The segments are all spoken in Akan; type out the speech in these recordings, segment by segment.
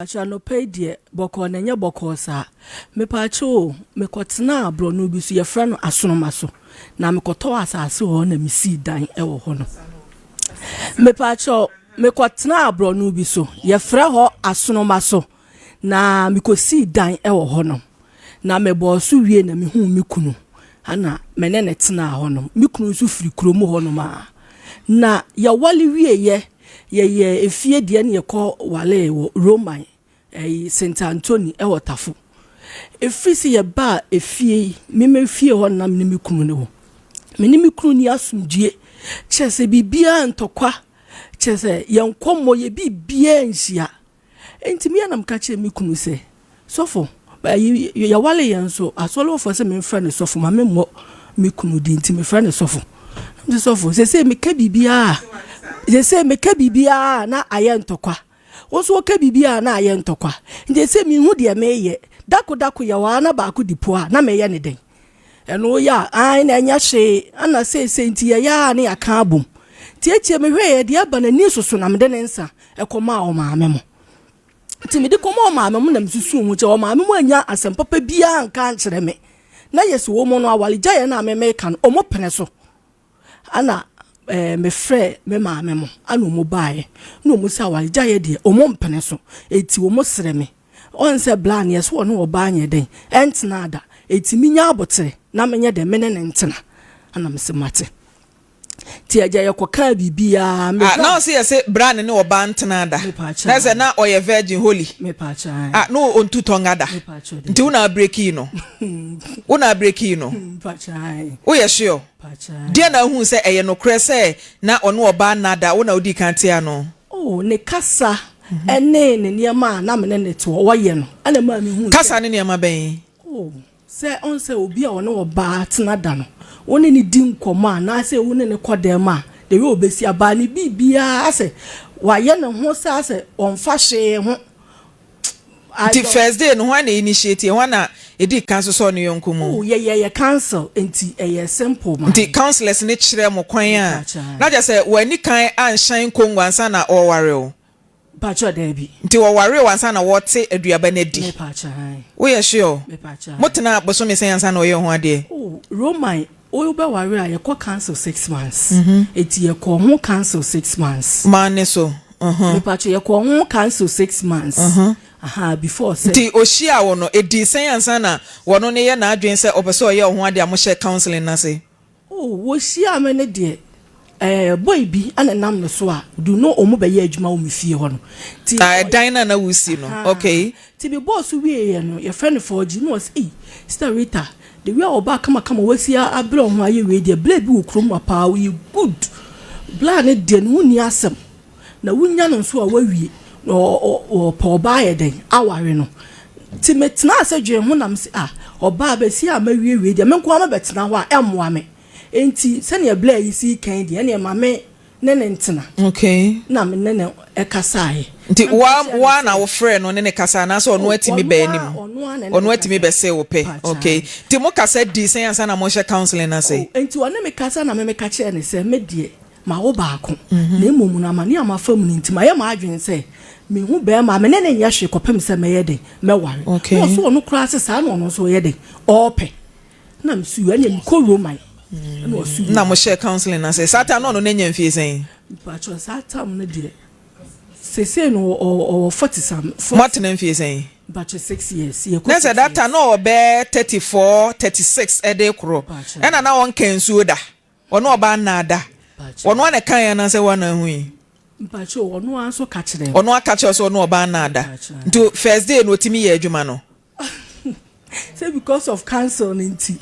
Acha no pay die boko na nya boko sa mepacho mekotena abro no bi so ye fra no asonoma so na mekoto asase ho na misi dan e wo ho no mepacho mekotena abro no bi so ye fra ho asonoma so na mekosi dan e wo ho no na mebo so wie na mehu mekunu ana menene tena ho no mekunu so firi kromo ho no ma na ya wali wie ye efie de ne yekọ wale wo Roman St Anthony e wotafo efisi ye ba efie meme fie ho nam ne mekunu ne ho me ne mekunu ni asumdue chese bibia ntokwa chese yenkomo ye bibia nsia entimi anam ka che mekunu se sofo ba ya wale yenso asolo fo se me mfra ne sofo ma memmo mekunu di ntimi mfra ne sofo ndi sofo se me ka bibia je se me ka bibia na aye ntokwa woso ka bibia na aye ntokwa je se mi hu de meye dako ya wa na ba ko dipo a na meye ne den eno ya ai na nya hye ana se nti ya na aka abom ti etie me hwe ye de aba na ni soso na me de ne nsa ekoma o maame mo ti me de koma o maame mo na msusu mu che o maame mo anya asempapa bia nka nkere me na yesi wo mo no awalija ye na me kan o mo pene so ana me frɛ me maame mo anu mo bae no mo sa wale jaye de o mo mpene so eti wo mo sere me on se plan yes wo no oba anye den entna ada eti minya abotere na menye de mene ne ntena ana me se mate ti aja ye koka bibia me na se yes brand ne oba ntena ada na se na oye virgin holy me pa cha no ontu tongada nti una break no una break no pa cha wo ye sure dia na hu se eye no kre se na ono oba nada wo na odi kantia no ne kasa ene ne niema na me ne to wo ye no ana ma me hu kasa ne niema ben se on se obi a ono oba tena da no woni ni di nkoma na se woni ne kodem a de we obesi aba ni bibia ase wa ye ne ho sa ase on fa hwe ho the first day no one initiate one na edi council so no yonkumu ye council enti simple man the councillors ne kire mo kwan a na je say wani kan anshan kongwansa na o ware o pacha debi nti wo ware wansa na wote aduaba na di wo ye sure mutena boso me sen ansa na oye ho ade Roman oyo be ware a ye ko council 6 months eti ye ko ho council 6 months man so me pacha ye ko ho council 6 months before say ti ohia wo no edi sen ansa na wono ne ye na adwen se opeso oye ho ade a mo share counseling na se wo hia me ne de boy bi ana nam no so a do no omo be ye adwuma wo mfie ho no ti dan na wusi no okay ti be boss wie ye no your friend for gi no was sister Rita the way oba kama wasi abro ho aye we de blade bi wo krom apa we good bla ne de no ni asem na wunya no so a wawie o po ba ye den aware no ti metena asadwe ho nam se oba ba si a mawie de menko ama betena ho a emmoa me enti se ne bla yi si kan de ne mame ne ntena okay na me ne ekasaaye nti wa na wo frɛ no ne kasa na so ono atimi ba anim ono atimi be se wo pe okay ti mo kasa di sen ansa na mo hye counseling na say enti wona me kasa na me ka kye ne se me die ma wo baako na emomu na ma ne amafam ni nti ma ye ma adwen se me hu be ma me ne nya hwe kopem se me ye de me ware no so ono kura se sa na ono so ye de ope na msu anya mi ko Roman na mo share counseling na say satan no nya mfie sen pa cho satan no de se no o 40 some Martin mfie sen but 6 years ye na say that no be 34 36 e de kro e na won kansu da ono oba na da ono na kan ya na say wana hu yi mpacho ono anso ka kire ono aka kire so ono oba na da nto first day no timi ye adwuma no say because of counsel nti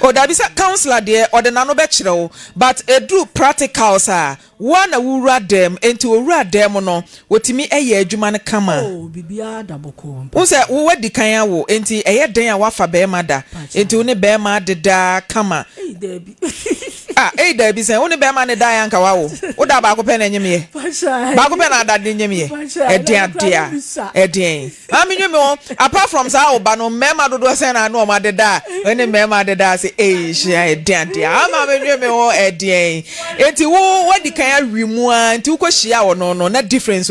o da bi say counselor there or the na no be kire o but edu practicals a one na wura dem enti owura dem no wotimi eye adwuma no kama bibia da boko wo say wo wadi kan ya wo enti eye den a wafa be ma da enti wo ne be ma deda kama da bi say wo ne be ma ne da ya nka wa wo da ba ko pe na nyem ye ba ko pe na da de nyem ye edin amenyem o apart from sa oba no mema dodo say na no ma deda ene mema deda say hia edin ama amenyem o edin enti wo wadi kan ya wimu a nti wo ko hia wo no na difference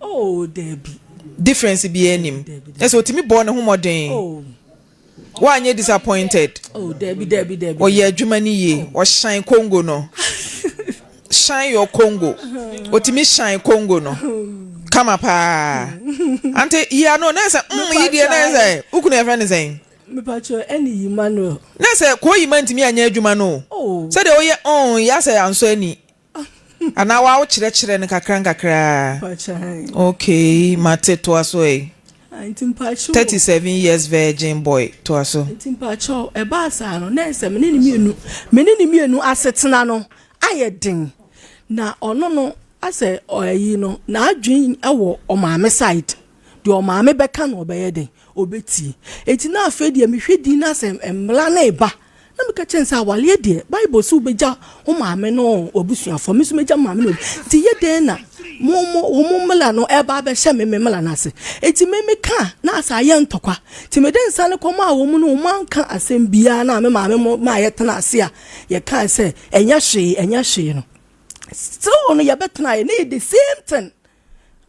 oh Debbie difference be enim yes otimi born ho modern why you disappointed Debbie or ye adwuma ni ye or shine Congo no shine your Congo otimi shine Congo no come up ante ya no na say ye dey na say ukunu e friend say me pacho any Emmanuel na say ko yi mantimi anya adwuma no say de oye ya say anso ani ana wa wo kire ne kakra okay mate to aso 37 years virgin boy to aso timpacho e ba sa no na se me ni mienu asetena no ayedin na ono no ase oyi no na adwin ewo o maame side de o maame beka no obeyeden obeti eti na afedi me hwedi na se emla na eba na me ka chensa wale de bible so beja o maame no obusuafo me so meja maame no ti yeden na mo mela no eba be hye me mela na se eti me ka na asa ye ntokwa ti me den sane koma wo mu no man ka asem bia na me maame ma ye tena ase a ye ka se enya hwe no so no ye betena ye the same thing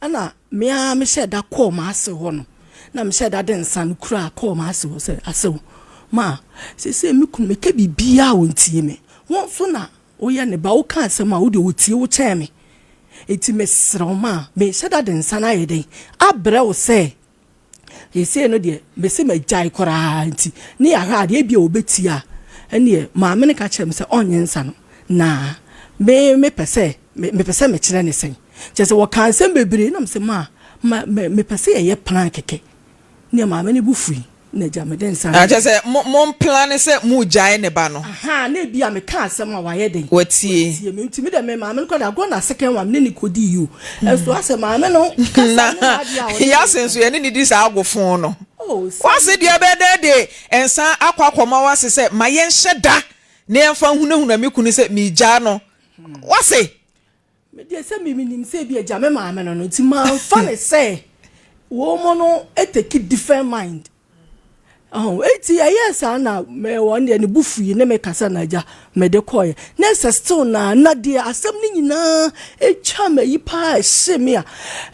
ana me hye da call ma ase ho no na me hye da den sane kura call ma ase ho se ase ma se me kun me ka bibia wontie me won so na wo ye ne ba wo ka asem a wo de wotie wo chen me eti mesroma me shada den sana yeden abre wo se yesi no de me se majai kora nti ne ya ha de bia obeti a ene maame ne ka chem se onye nsa no na me pese me kire ne sen chese wo kan sem bebre na me se me pese ye plan keke ne maame ne bufui na jameden sana a chese mon plan se mu jai ne ba no aha na bia me ka asem a waye den watie me ntimi de me maame ko da go na second one ne kodi you eso asem maame no ya senso ye ne di sa agofon no wase dia be de ensa akwakoma wase se maye nhye da na emfa hunahuna me kunu se mi ja no wase me de se mi nim se bia ja me maame no no ti ma fa ne se wo mo no eteki different mind eti yes na me won de ne bufuyi ne me kasa na ja me de koye na still na de asem ni nyina echa me yi pa hye me a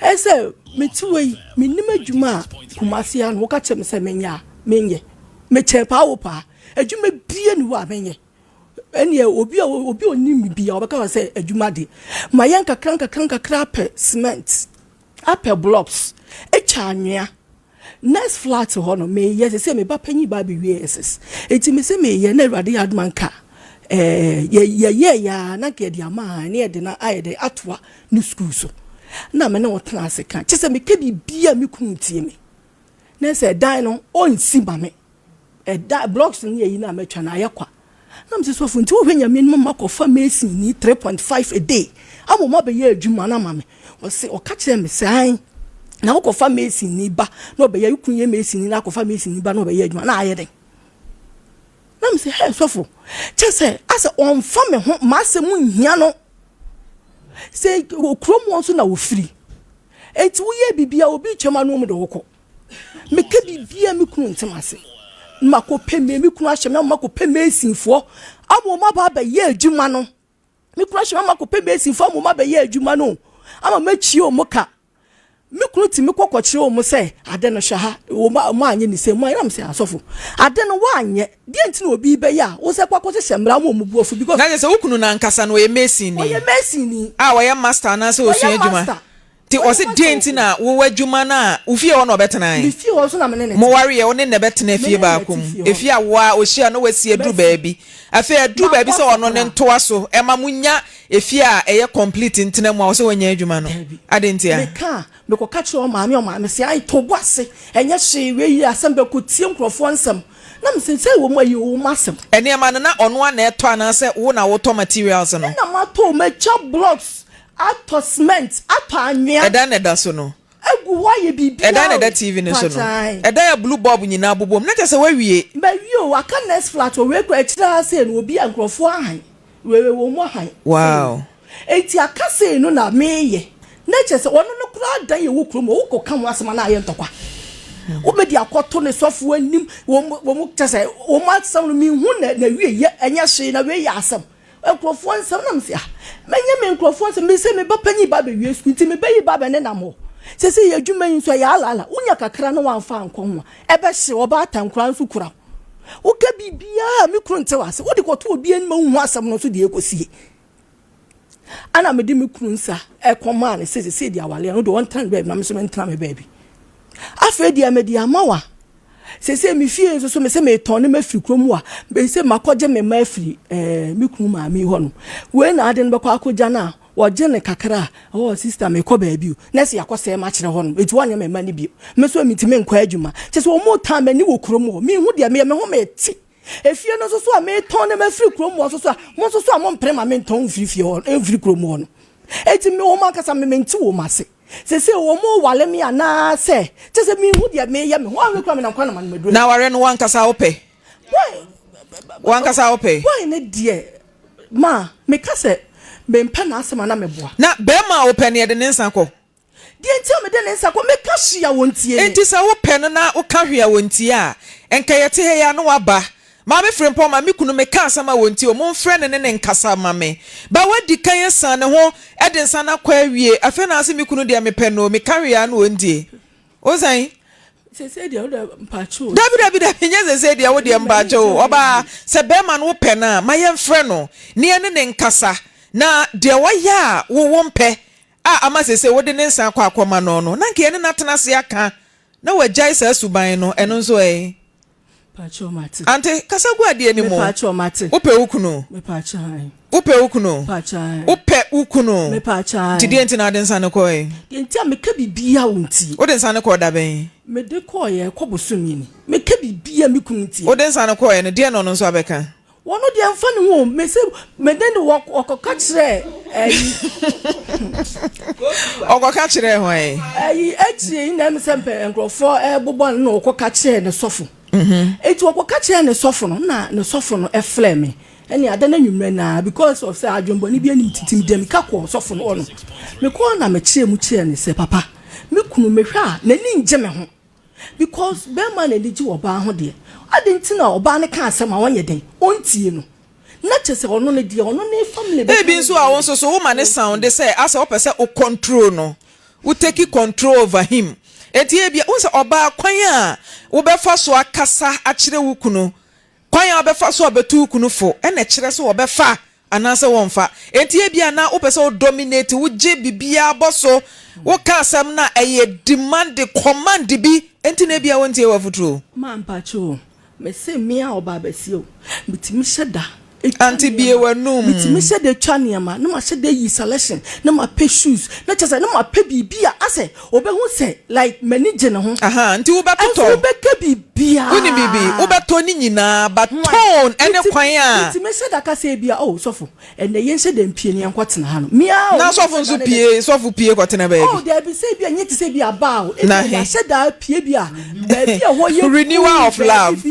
ese me tiwe me nim adwuma kumase an wo ka chem se menya menye me che pa wo pa adwuma bie ni wa menye ene obi onim bia obeka se adwuma de mayen kakran pe cement apple blocks echa anwea next flat ho no me yes say me ba panyi ba be yes eti me say me ye na Awurade admanka ya na ke dia ma na ye de na ayede atwa ni school so na me na wotena ase kan che say me ke bibia me kunu tie me na say dan no onsi ba me blocks ni yi na metwa na ayekwa na me so funti wo hwanya me no makofa mesin ni 3.5 a day amoma be ye adwuma na ma me wo se o ka kire me sai na ukofa mesi ni ba no be ya yukunye mesi ni na ukofa mesi ni ba no be ya adwuma na ayeden na me say hey sofo che say asa on fa me ho ma se mu nhia no say okrom won so na wo firi enti wo ye bibia obi twema no mu de woko me ka bibia me kunu ntemase mako peme me kunu ahye me mako peme esinfo amoma ba ba ye adwuma no me kunu ahye me mako peme esinfo amoma ba ye adwuma no ama machi o moka me kunu ti me kokoche o mo se ade no hwa ha mo anye ni se mo na me se asofo ade no wa anye die nti na obi be ya wo se kwakoche hemra mo mu buofu because na se ukunu na nkasa no ye mesin ni wo ye master na se osu adwuma ti o se die nti na wo adwuma na ufie wo na obetena mi fie wo so na me ne mo ware ye wo ne betena fie ba akom efie a wo a ohia no wasi eduru baabi afi eduru baabi se ono ne ntoa so e ma munya efie a eye complete ntina mu a wo se wanya adwuma no ade ntia me ka me ko kache o maame se ai to boase enye hwe we yi asem be ko tie nkrofo nsem na me se wo mo yi wo masem ene ma na ono na eto ana se wo na wo to materials no na ma to me cha blocks ato cement ato anwea eda na da so no egu wa ye bibia eda na da TV ne so no eda ya blue bulb nyina bobom na tese wawie ba wie o aka next flat o we ko akira se no obi ankrofo ahan we wo mo ahan wow enti aka se no na meye na chese ono no kura dan ye wo krom wo ko kan wasema na aye ntokwa wo be di akoto ne sofo anim wo mo chese wo ma sam no mi hu na wie ye enye hwe na we ye asam enkrofo nsam na msia menye me enkrofo nsam me se me ba panyi ba be wie sku nti me ba yi ba be ne na mo se se ye adwuma yin so ya alala unya kakra no wan fa anko ho ebe hye oba atankura nso kura wo ka bibia me kunu nte wase wo de koto obi an ma hu asam no so de ekosie ana me de me kunu nsa ekoma ne se de awale no de won tan baby na me so me ntra me baby afa de amedi amawa se mi fie so me se me ton ne mafiri kromu a be se makoje me mafiri mi kunu ma mi ho no we na ade no be kwa akoja na wo je ne kakra oh sister me ko baabi na se yakose ma kire ho no eti wanya me ma ne bi me so mi ti me nkwa adwuma se so mo tan me ni wo kromu mi hu de me ho me ti efie no so a me ton ne mafiri kromu so a mo so a mo mpre ma me ton firi fie ho firi kromu no eti me wo ma kasa me nti wo ma se se wo mo wale mi ana se se mi hu de me ya me ho an kwa me na kwa na man medro na ware no wan kasa ope wan kasa ope why ne die ma me kasa me mpa na asema na meboa na be ma ope ne de nsa ko die nti me de nsa ko me ka hia wontie enti sa wo pe no na wo ka hia wontie a enka yete he ya no waba Maame Frimpomaa me kunu me ka asama wontie o mo mfre ne nkasa mame ba wadi kan yesa ne ho e de nsa na kwa awie afa na ase me kunu de me pe no me ka hia no wondie o san se de o da mpacho dabi nya se de wo de mpacho oba se be ma no pe na ma ye mfre no ne ne nkasa na de wo ya wo mpe ama se wo de ne nsa kwa akoma no na nke ne natena se aka na wajai sa suban no eno nso Pacho mate. Ante kasa gu ade ani mo. Pacho mate. Upe ukunu. Me pacho hai. Upe ukunu. Pacho hai. Upe ukunu. Me pacho hai. Ti de nti na de nsa ne ko e. De nti a me ka bibia wonti. O de nsa ne ko da ben. Me de ko ye ko bosumi ni. Me ka bibia me kunti. O de nsa ne ko e ne de no nso abeka. Wono de amfa ne wo me se me de no okoka kire okoka kire ho e. Echi na me se mpe nkrofo bobo no okoka kire ne sofo. Eti okoka kire ne sofo no na ne sofo no efle me. Eni ada na nwumre na because of say adwombo ni bia nim titim dem ka ko sofo no no. Me ko na me kire mu kire ne se papa. Me kunu me hwa na ni nje me ho. Because be man na diji oba ho de. Adenti na oba ne ka asem a wonye den. Ontie no. Na chese ono ne die ono ne family be. Bi nso a won so woman ne sound say as o pese o control no. We take control over him. Eti e bia unse oba kwan a wo be fa so akasa a kire wukunu. Kwan a wo be fa so obetu wukunu fo. E na kire so wo be fa anase won fa. Eti e bia na wo pese o dominate wo je bibia boso. Wo ka asem na eye demand command bi enti na bia wontie wa futuro. Ma mpacho me se mia oba besi o. Mitimi sheda anti bie wanum mitimi shede twaniama na ma shede yi selection na ma pe shoes na chese na ma pe bibia ase obehu se like manage ne ho aha anti wo betoto wo be ka bibia uni bibi wo beto ni nyina baton ene kwan a mitimi shede ka se bia oh sofo ene yen shede mpie ne nkotena ha no mia na sofo nso pie sofo pie kotena ba oh there be say bia nyeti say bia ba o e shede pie bia ba bia ho ye renewal of love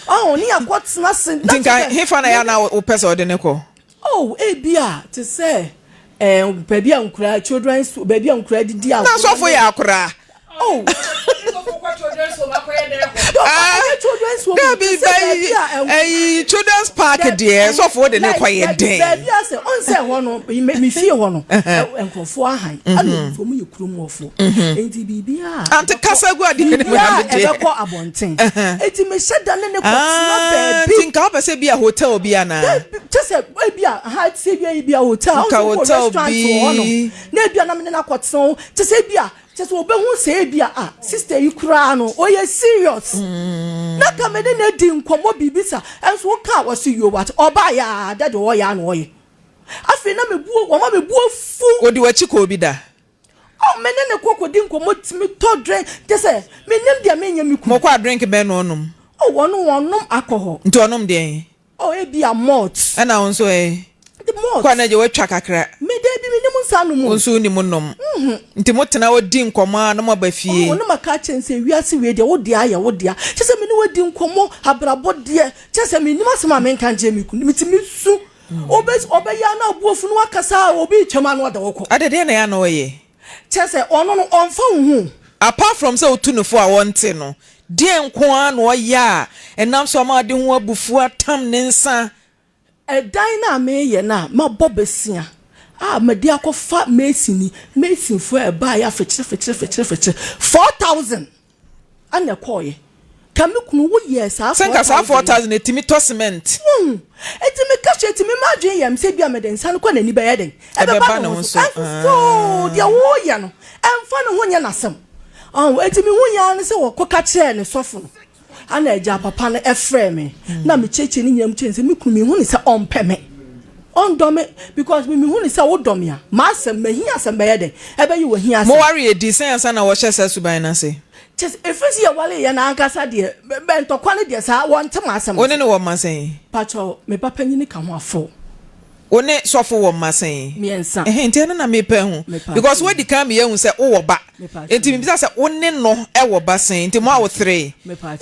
oh ni akotena sen tinka hefa na ya na person odeneko oh bia to say baby ankura children's baby ankura didi a na so for ya akura oh children's park there so for the quiet day baby say on say hono me fie hono enkrofo ahan anu so mu yekuru mofo enti bibia ante kasa gu ade ne ma de e ko abonten enti me sheda ne ko na baby tinka opese bia hotel bia na just bia ha se bia hotel bi na bia na me na kwotson just bia just obehu say bia sister you kura no oye serious na kamede na di nkomo bibisa enso wo ka wo see you what oba ya dade wo ya no oye afi na mebuo wo ma mebuo fu odi wachi ko bi da oh mene ne kokodi nkomo timi to drink just say menim dia menya miku mo kwa drink be no onum oh wonum alcohol nti onum de oh bia malt na wonso the malt kwa na je watwa kakra me de bi menim nsanu mu wonso ni munnom nti motena wodi nkomo na mo ba fie oh no maka chense wiase we de wodi aya wodi a chese me ni wodi nkomo abrabo de chese me ni masema me nkan je miku mitimi su obeya na abuofu no akasa obi twema no da woko adede na ya na oye chese ono no onfa hu apart from say otunufo a wonte no de nko an no ya enam so ma de ho abufu atam ne nsa edan na me ye na ma bobesia media ko fa Mason for a buy a fetch 4,000 and a coy. Can you know yes, I think I 4,000 etimi cement. Eti me catch it, me imagine yam say be ameden san kwa nani bayeden. Ebe ba no so. So, dia wo ya no. Emfa no ho nya nasem. Eti me ho ya ne se wo koka kire ne sofo no. Ana eja papa no efre me. Na me cheche ni nyam chense me kunu me hu ne se ompe me. Ondome because me hu ne se wo dom ya. Ma asem me hi asem bayeden. Ebe yi wo hi asem. Mo worry e di sen na wo hye se suban na se. Just if you are wale ya na ankasa de bento kwale de sa wonte masem. One ne wo masen. Pacho me papa nyini ka ho afo. One sofo wo masen. Miensa. Enti na me pa hu because we di kan me hu se wo ba. Enti me bisa se one no e wo ba sen. Enti mo awo 3.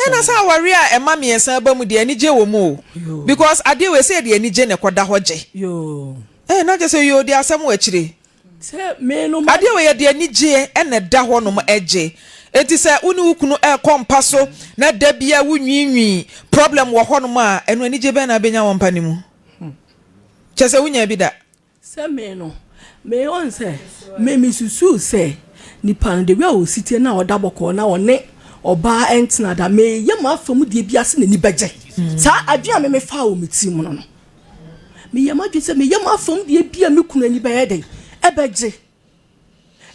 Na sa aware a e ma miensa ba mu de anije wo mu. Because ade we say de anije ne koda hoje. Yo. Na je say yo de asem wa chire. Se me no ade we ye de anije e na da ho no mo eje. Eti se uni ukunu kompa so na da bia wunwinwi problem wo hono ma eno anije be na benya won panimu chese wunya bi da se me no me on se me misusu se ni pan de we o sitie na oda boko na one oba entina da me ye ma afam de bia se na ni beje sa adua me fa o metim no me ye ma dwe se me ye ma afam de bia me kunu ani be ye den ebeje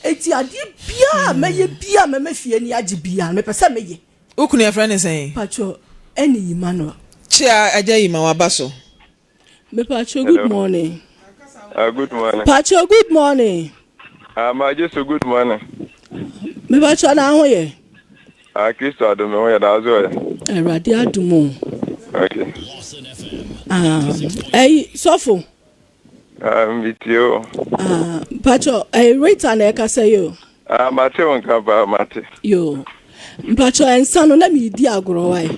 eti adi bia meye bia me fie ni agi bia me pese meye ukunu e friend say pacho eni Emmanuel chia aja yima wabaso me pacho good morning good morning pacho good morning ma just good morning me pacho na ho ye Kristo adome ho ye da zo ye erade adumo okay sofo Vitio. Pacho, rate an eka say you. Mate on kaba mate. Yo. Pacho and son let me diagro why.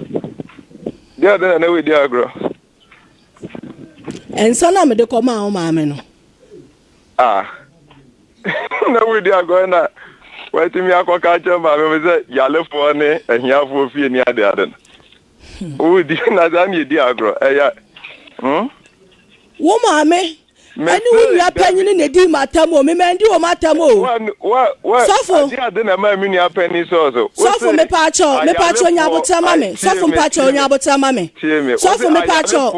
Yeah, then we diagro. And son am de come out mameno. No we diagro na. Wait me akwa ka chamba me say yale for ne ehia for fie ni ade ade. O di na za ni diagro. Wo mame ani wunu apanyi ne di matamo me mendi o matamo Sofo dia de na ma mi ni apani so Sofo me pacho nya bota mame Sofo pacho nya bota mame Sofo me pacho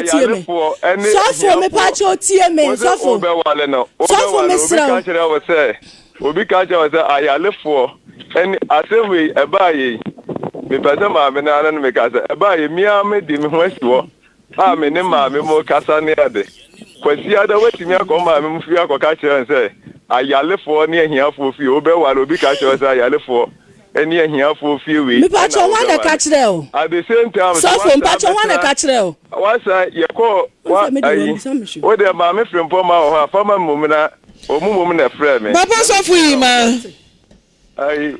tie me Sofo me pacho tie me Sofo me sra obi ka che say ayalefo eni asewe ebaye me pese ma me na na me ka say ebaye mi am di me ho asiwo me ne ma me mo kasa ne ade kwasi ada wetimi akoma me mfi akoka kire say ayalefo ne ahiafo fi obewale obi ka kire say ayalefo eni ahiafo fi we me pacho wan na ka kire o at the same time so for pacho wan na ka kire o wasa ye ko wa ayi o de Maame Frimpomaa o ha fama mumuna omumum na frɛ me papa sofu yi ma ai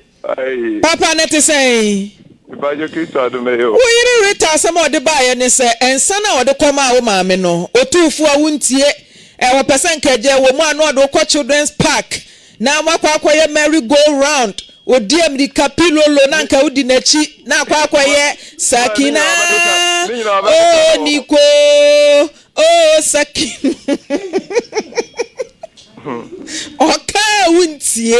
papa net say Ibajo Kristo adome yo. Wo yiri reta asem ode baaye ne se ensa na ode koma wo maame no otufu a wuntie wo pese nkaje wo mu anu ode ko children's park na makwa merry go round odi America pilolo na nka udi nachi na akwa sakina oh niko oh sakina oka wuntie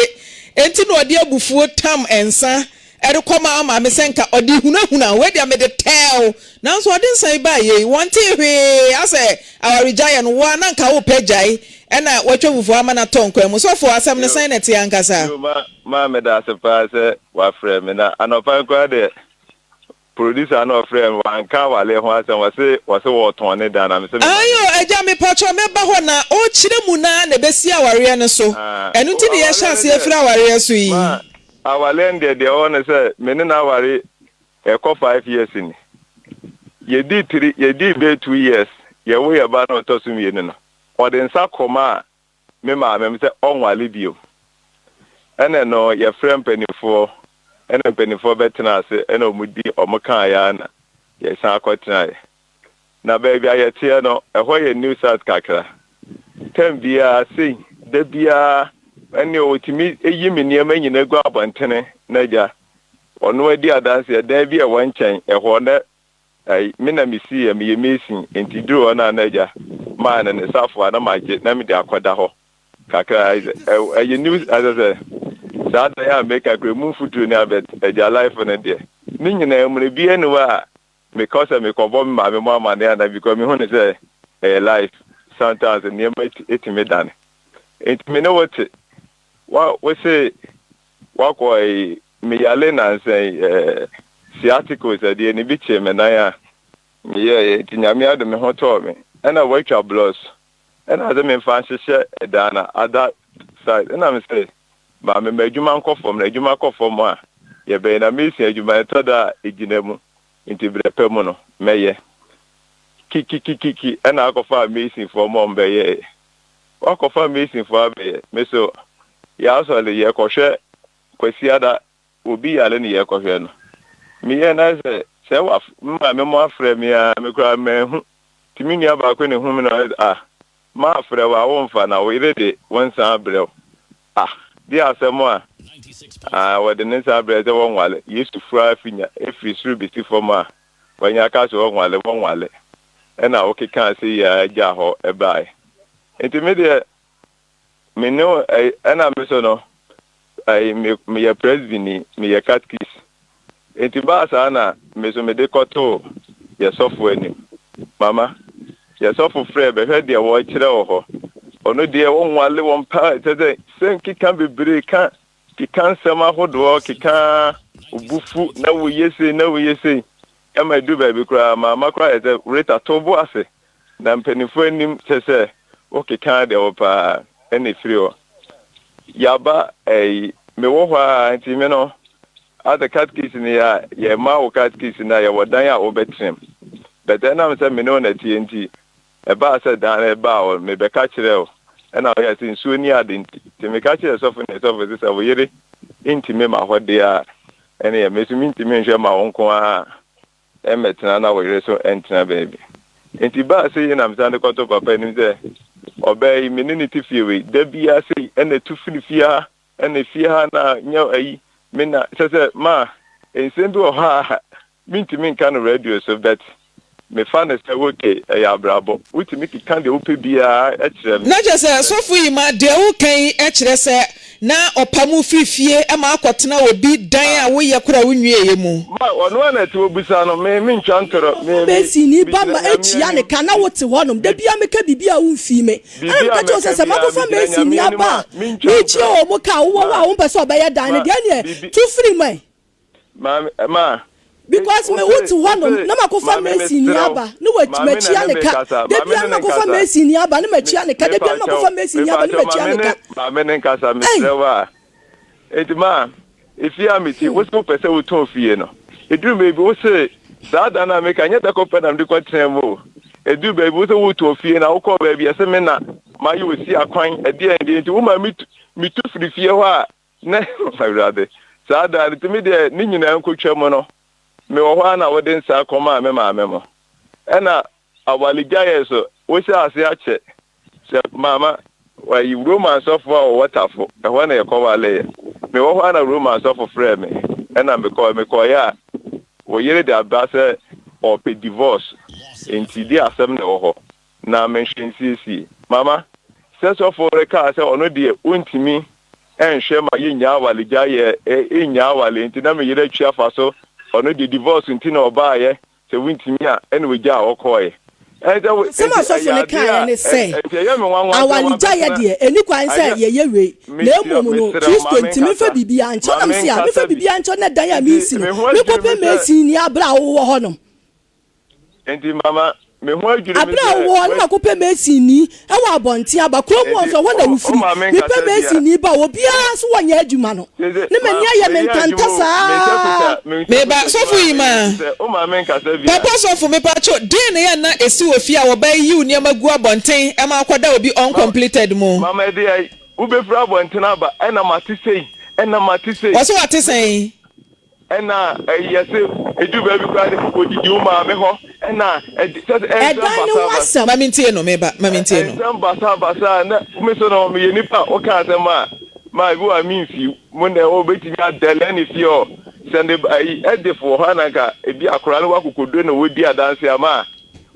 enti no ode abufuo tam ensa ere koma ma me senka odi hunahuna we dia me de tell now so odi nsan ba ye want hwe ase our giant wa na nka wo pejai ena watwa bufu ama na tonkwa mu so for asem ne san net yankasa ma me da se pa se wa frame me na anopa kwa de producer na frame wa nka wale ho asem wase wo ton ne da na me se ayo eja me pacho me ba ho na o chire mu na na besi aware ne so enu ti ne ye chance ye fra aware so yi our land they want say me na ware e ko 5 years ni ye di 2 years ye wo ye ba na to so mi ni no o de nsa koma me ma me say onwale bio ene no ye frem penifo ene penifo betina ase ene omudi omokan ya na ye san akotena na baby ayetie no e ho ye new south kakra tem bia sei de bia ene otimi eyi me niam nyina gu abantene na ja ono adi adanse da bia wonchen e ho na me na me see me amazing enti duro na naja man na safo na maje na me de akoda ho kakra you news as I say that I make a move to na bet eja life na de ni nyina emre bi anwa because me kobo ma me mama na because me hu say life sometimes near it me done enti me know what we say what me yale na say sciaticus de ni bi che me na ya tinyame ade me ho to me and I wake up blows and as me fan hye dana other side and I'm say ba me adwuma nkofom na adwuma kofom a ye be na me si adwuma to da ejinamu nti brepe mu no meye kiki and I akofa amazing for mom be ye akofa amazing for be me so ya so le ye kohwe kwasi ada obi yale ne ye kohwe no me ye na say wa ma me mo afre me a me kura me hu timi nua ba ko ne hu me no ma afre wa wo mfa na we de wonsa abrel di asemo wa de nsa abrel de won wale used to fry finya every suru bi si for ma wanya ka so won wale na o ke kan say ya ja ho e bai enti me de me no na me so no me ya president me ya catkis enti ba sa na me so me de koto ya software ni mama ya software free be hwe de wo kire wo ho ono de won wale won pa tete sen ki kan be bre kan ki kan sama hodo ki kan obufu na wo yese ama du ba bi kura mama kura ete rate atobo ase na mpenifo anim tese o ki kan de wo pa ene free o yaba me wo hwa nti me no ada catkis ni ya ma wo catkis na ya wodan ya obetrem but then am say me no na TNT e ba say dan e ba o me be ka kire o na o ya tin su ni ade nti me ka kire so for this wo yere inti me ma hode a ene ya me su minti me nhwe ma wonko a e metina na wo yere so entina baby nti ba say na am say ko papa ni say obey me ni tifie we da bia say ene tu filifia ene fia na nya ayi me na say ma ensem bi o ha minti me kan radio so that me fan say okay ya brabo uti me kan de ope bia e kire me na je say sofu yi ma de wo kan e kire say na opamu fifie e ma akotena obi dan a wo ye kura wo nwie mu ma ono na ti obusa no me ntwa ntoro me si ni ba ma echia ne kana wote honom da bia me ka bibia wo mfi me am ka cho say ma ko fa me si ni aba me chi o mo ka wo wa wo pese obeya dan ne de ne tu free mai ma because me wote honom na ma ko fa me si ni aba ne wa ma chia ne ka da bia ma ko fa me si ni aba ne ma chia ne ka da bia ma ko fa me si ni aba ne ma chia ne ka ma me ne nkasa me trewa etima if you am it wo so pese wo ton fie no edu me bi wo se da na me ka nya da ko pe na me ko tremo edu be bi wo so wo ton fie na wo ko ba bi ese me na ma yi wo si akwan ede nti wo ma mi tu firi fie ho a na fagrade sa da ni timi de ni nyina nko twemo no me wo ho na wo de nsa akoma me ma mo ena awaliga yeso wo se ase ache se mama wa yi romance of waterfo e ho na ye ko wale me wo ho na romance of frame me ena me ko ya wo yere de abase or pe divorce enti di asem na wo ho na mention sisi mama se so for reka se ono de ontimi enhwe ma ye nya awaliga ye nya awale enti na me yere twa fa so ono de divorce enti na oba ye se wintimi a ene we gya okoye sama so for ne kan ne say awalija ye de eni kwan say ye we na emom no Kristo ntimi fa bibia ncho nam se a me fa bibia ncho na dan ya mi si no me ko pe me si ni abra wo ho no enti mama me ho adwure me abra wo na ko pe me si ni e wa abonti aba kromo so ho na wufiri me pe me si ni ba obi a so wonya adwuma no ne mani aye me nkanta saa me ba sofu yi ma o ma me nkasa bi papa sofu me pa cho den ya na esi ofi a wo ba yi ni amagu abonten e ma akwada obi uncompleted mu mama e dey u be fra abonten aba e na matisei waso watisen ena yese edu ba bi kwa de odidi o ma me ho ena basa mami ntie no basa na me so no me yenipa o ka asema ma bi wa mi nfi mo na o beti ya dele ni fi o sende ede for hanaka ebi akora no wakokodo na wodi adanse ama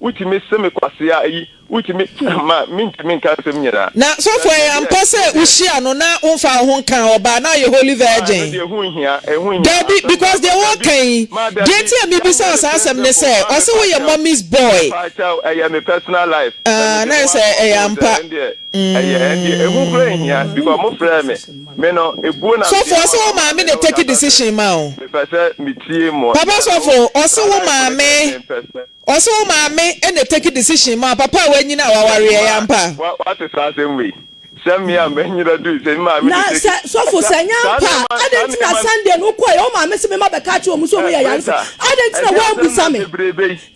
utimi seme kwase ayi utimi ma mintimi kan sem nyina na so for am pose uhia no na umfa ho kan oba na ye holy virgin Debbie because they won't can get here me bisa asem ne say o say we your mommy's boy I am a personal life na say am pa ehun kra hia because mo frame me no ebu na so for so ma me dey take a decision ma o me pese me tie mo papa so for o say wo ma me also maame and take a decision ma papa wanyina awaware ya mpa what is that same way send me a menyira do say maame na so for sanya mpa adentina Sunday no kwa yo maame se me ma beka che o mu so mu ya yanfa adentina wa busa me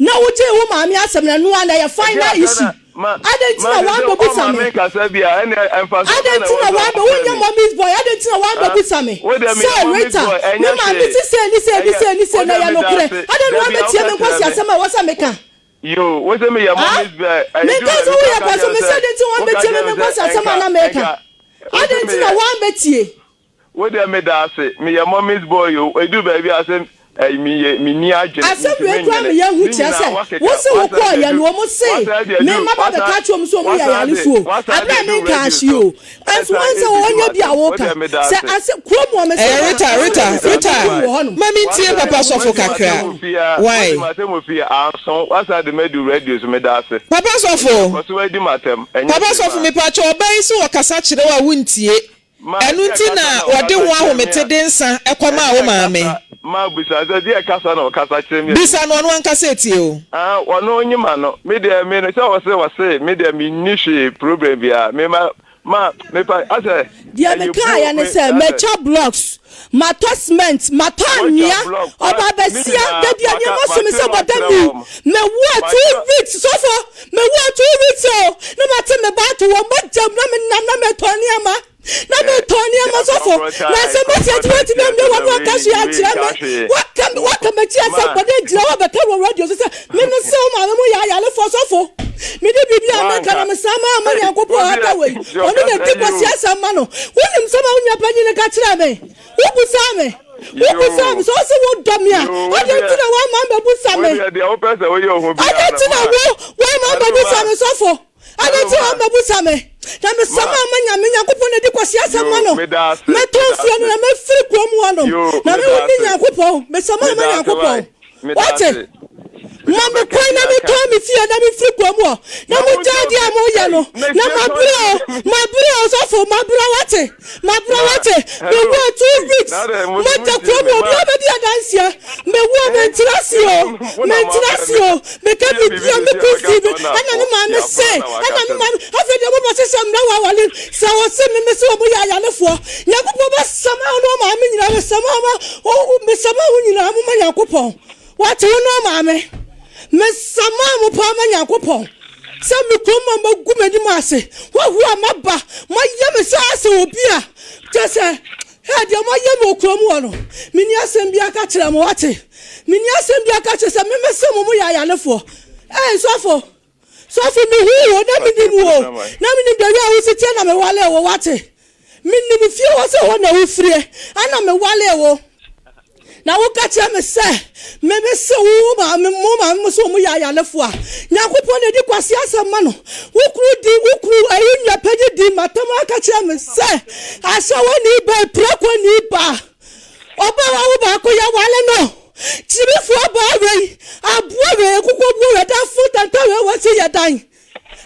na wo je wo maame asem na no na ya final issue adentina wa busa me adentina wa be wonya mommy's boy adentina wa busa me say Rita me maame ti say na ya no kure adentina wa betie me kwasi asem a wasa meka yo what say me your mommy's boy me cause wo ya kwaso me say adentina wa betie me kwasi asem na meka adentina wa betie what dey me da say me your mommy's boy yo e do baby asem me ni agent asem we kwa me ya hu chese wo se wo kwa ya no mo se me ma ba ka chom so mo ya ya lefu abra me ka shi o as once wo nya bia wo ka se ase kro mo me se Rita mami tie papa sofo kakra why matem fi anson wasa de medu radio so me da se papa sofo so we di matem papa sofo me pa cho obai so wakasa kire wa wuntie enu nti na wode ho ahomete de nsa ekwama wo maame ma bisa ze dia kasa na kasa kire mi bisa no no ankasa etie o wono onyima no me de me no se wase me de me nishi problem bia me me pa ase dia me kan ya ne se mecha blocks matosment matania oba besia de dia ni mo so me se bodami me wo 2 weeks so for me wo 2 weeks o no mate me ba to wo majam na me na me toni ama na me toni ama so for na se me se ti me me wo ka shi a kire me what can me ti asa bode jira wo be ka wo radio so se me no se o ma mo ya le for so for me de bibia me kana me sama ama ya gopo aka we onu de ti kwasi asa ma no wonim sama unya panyi ne ka kire me Wubusame so se wo domia adentina wa ma mbusame adentina wa ma mbusame so fo adentina wa mbusame na me sama amanya me yakopon de kwasi asama no me tonfie no na me firi krom wono na me woni yakopon me sama amanya yakopon what Mama kwai na me to me fie na me firi krom wo na mo jadi amo ye no na mabro so fo mabro wate me wo 2 weeks mo ta krom wo bi dia dansia me wo mentirasio me ka bi dia me kofi ana no ma me se ana no ma afede mo ba se samra wa wale sa wo se me se wo ya lefo yakopo ba sama no ma me nyina me sama ma o me sama wo nyina mo ma yakopo wate no ma me sama mo pa ma yakopon se me koma magu mani ma se wo hu amaba ma ye me sa se obi a tese he de ma ye me okrom wo no mini asem bia ka kire mo wate mini asem bia ka kire se me se mo ya ya lefo sofo me hu wo na mini wo na mini de ya wo se tie na me wale wo wate mini mi fie wo se wo na wo frie ana me wale wo na wo ka che me se me se wo ma so mo ya lefo a yakopon de kwase asema no wo kru ayunya page di matama ka che me se asa wo ni ba prako ni ba oba wo ba ko ya wale no tibifo ba we abuo we kokobwo we da futa ta we wo se ya dan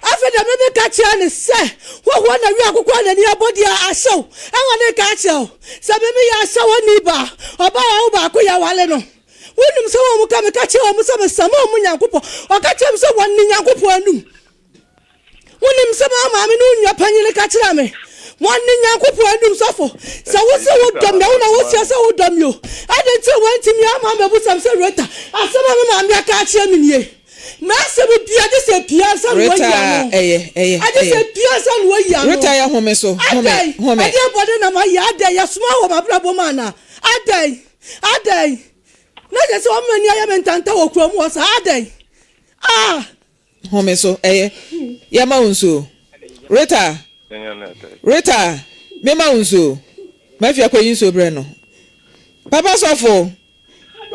afeda me ka che ne se wo na wi akokwa na ni abodi aso anwa ne ka che o se me ya aso wo ni ba oba wo ba ko ya wale no wonim se wo mu ka me ka che o mu se me sama o mu nyankopɔ o ka che me se won ni nyankopɔ anum wonim se ma me no nya panyine ka che me won ni nyankopɔ anum sofo se wo se wo dom na wo na wo se wo dom yo adenti wantimi ama me bu sam se Rita asema me ma me ka che me nie Masse bi bia de se pia san wo ya no ade se pia san wo ya no Rita ya home so home ade bode na ma ya ade ya suma wo ma brabo ma na ade na je se o mani ya mentanta wo krom wo sa ade home so ya ma unso Rita me ma unso ma fi akwayin so bre no papa sofo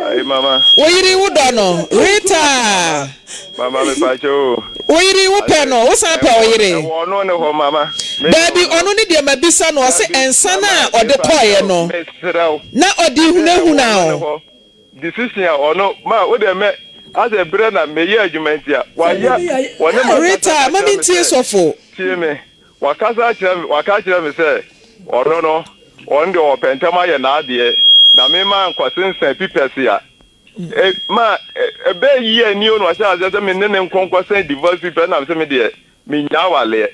Ay mama. Oyiri udono. Rita. Mama me pacho. Oyiri upeno. Osa pe oyiri. Ono ne ho mama. Baby, ono ni de mabisa no se ensa na ode toye no. Na odi hunahuna o. Decision ono ma wo de me as a brand na me ye adwuma ntia. Wa ya wone ma Rita, mami ntie sofo. Tie me. Wakasa kire me say ono no on de opentama ye na ade na me ma nkwasensan pipesi ya. Ma ebe yi ani onu asa asa me ne nkonkwasen divorce people na me de me nya wale.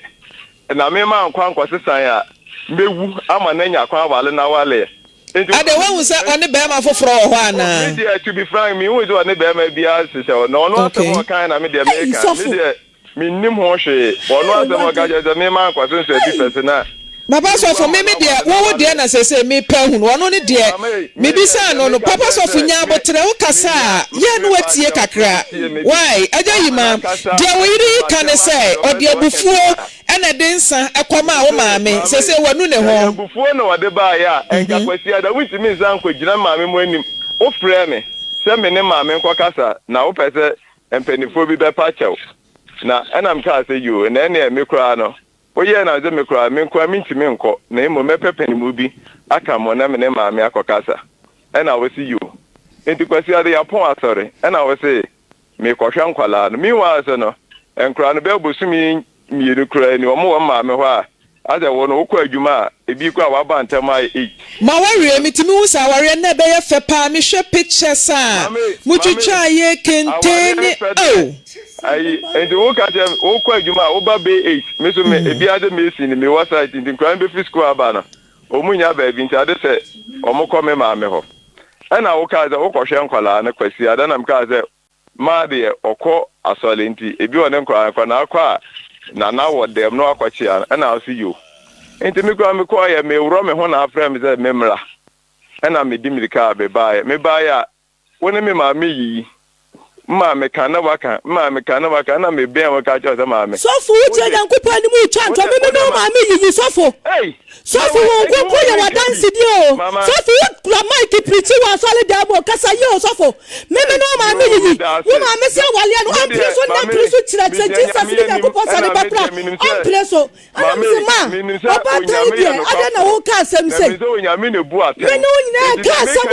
Na me ma nkwankwasesan ya mewu ama na nya kwan wale na wale. Ade wan say oni be ma foforo ho ana. Me dey to be frank me who do oni be ma bia sese no no asem kan na me dey make me dey me nim ho hwe ono asem ka je me ma nkwasensan pipesi na Papa so for me de wo de na sese me pa hu no no ne de me bisa no papa so for nya botre wo kasa ye no watie kakra why aja yima de wo yiri kan say ode abufuo ena de nsa ekoma wo maame sese wanu ne ho abufuo no wode ba ya enka kwasi ada witimi nsa nko gina maame mo anim o frɛ me se me ne maame nko kasa na wo pese empanifo bi be pa chew na ena mka say you na ene me kura no oye na ze me kura me nko amintimi nko na emo mepepeni mu bi aka mo na me ne maame akokasa ena wo si you enti kwasi ade ya pon asore ena wo se me kohwa nkwala no mi wa se no enkura no be bosumi mi kura ni omo wa maame ho a aja wo no okwa adwuma ebi kwa wa ba ntama 8 ma ware mitimi wu sa ware na be ye fe pa me hwe pictures a mutwitwa ye kenteni oh ai enti wo ka je okwa adwuma wo ba be 8 me so me ebi ade me si ni me wa site ndi kran be fiscal aba na omunya ba bi nti ade se omo kọ me maame ho ana wo ka je wo kohwe nkwala na kwasi ada na mka je ma de okọ asole nti ebi one nkwa na akwa na wo dem no akwachi ana o si you enti me kwa ya me wuro me ho na afra me ze memra ana me di mirika be ba ya woni me maame yi maame kana waka na me ben waka cha za maame sofo uche yankupa ni mu chanto me no maame yi sofo sofo wo ko ya wadansi di o sofo la mic preach wa so le dabo kasa yi o sofo me no maame yi wo maame se wale no on preso na preso chira Jesus ni yankupa sa ne batra on preso ana me se ma papa tell me ada na wo ka asem se me so nya me ne bu ate me no nyina ka asem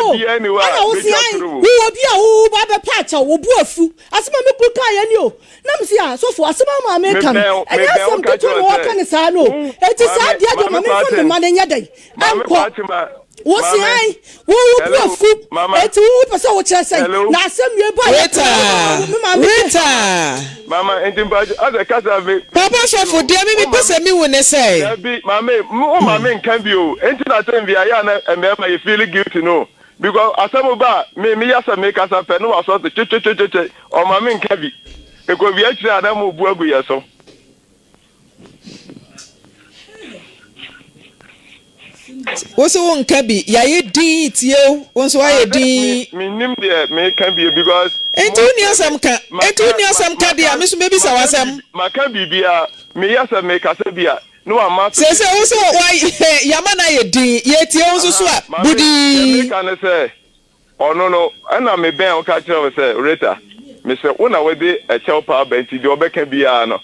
ana wo si ai wo bi a wo ba be patcha wo bu afu asema me ku ka ya ni o na msi a sofo asema ma me kan enya asem keto no waka ni sa no eti sa dia do ma me fo me ma na nya dai anko wo si ai wo bu afu eti wo pese wo kire sai na asem ye ba Rita mama enti ba aza kasa me papa sofo dia me pese mi wo ne say bi mama nkan bi o enti na asem bi ya na emema you feel guilty no because asem ba me yasa me kasa pe no waso che o mama nkan bi e ko bi akira na mo bu agu yeso Woso won ka bi ya ye din tie wonso wa ye din me nim de me kan bi because etu ni asam ka dia me so me bi sa wasam ma kan bibia me yasa me kasa bia no ama se woso wa ya ma na ye din ye tie wonso so a budi me kan say no ana me ben o ka kire we say Rita me say una we de e chel pa ba nti de obeka bia no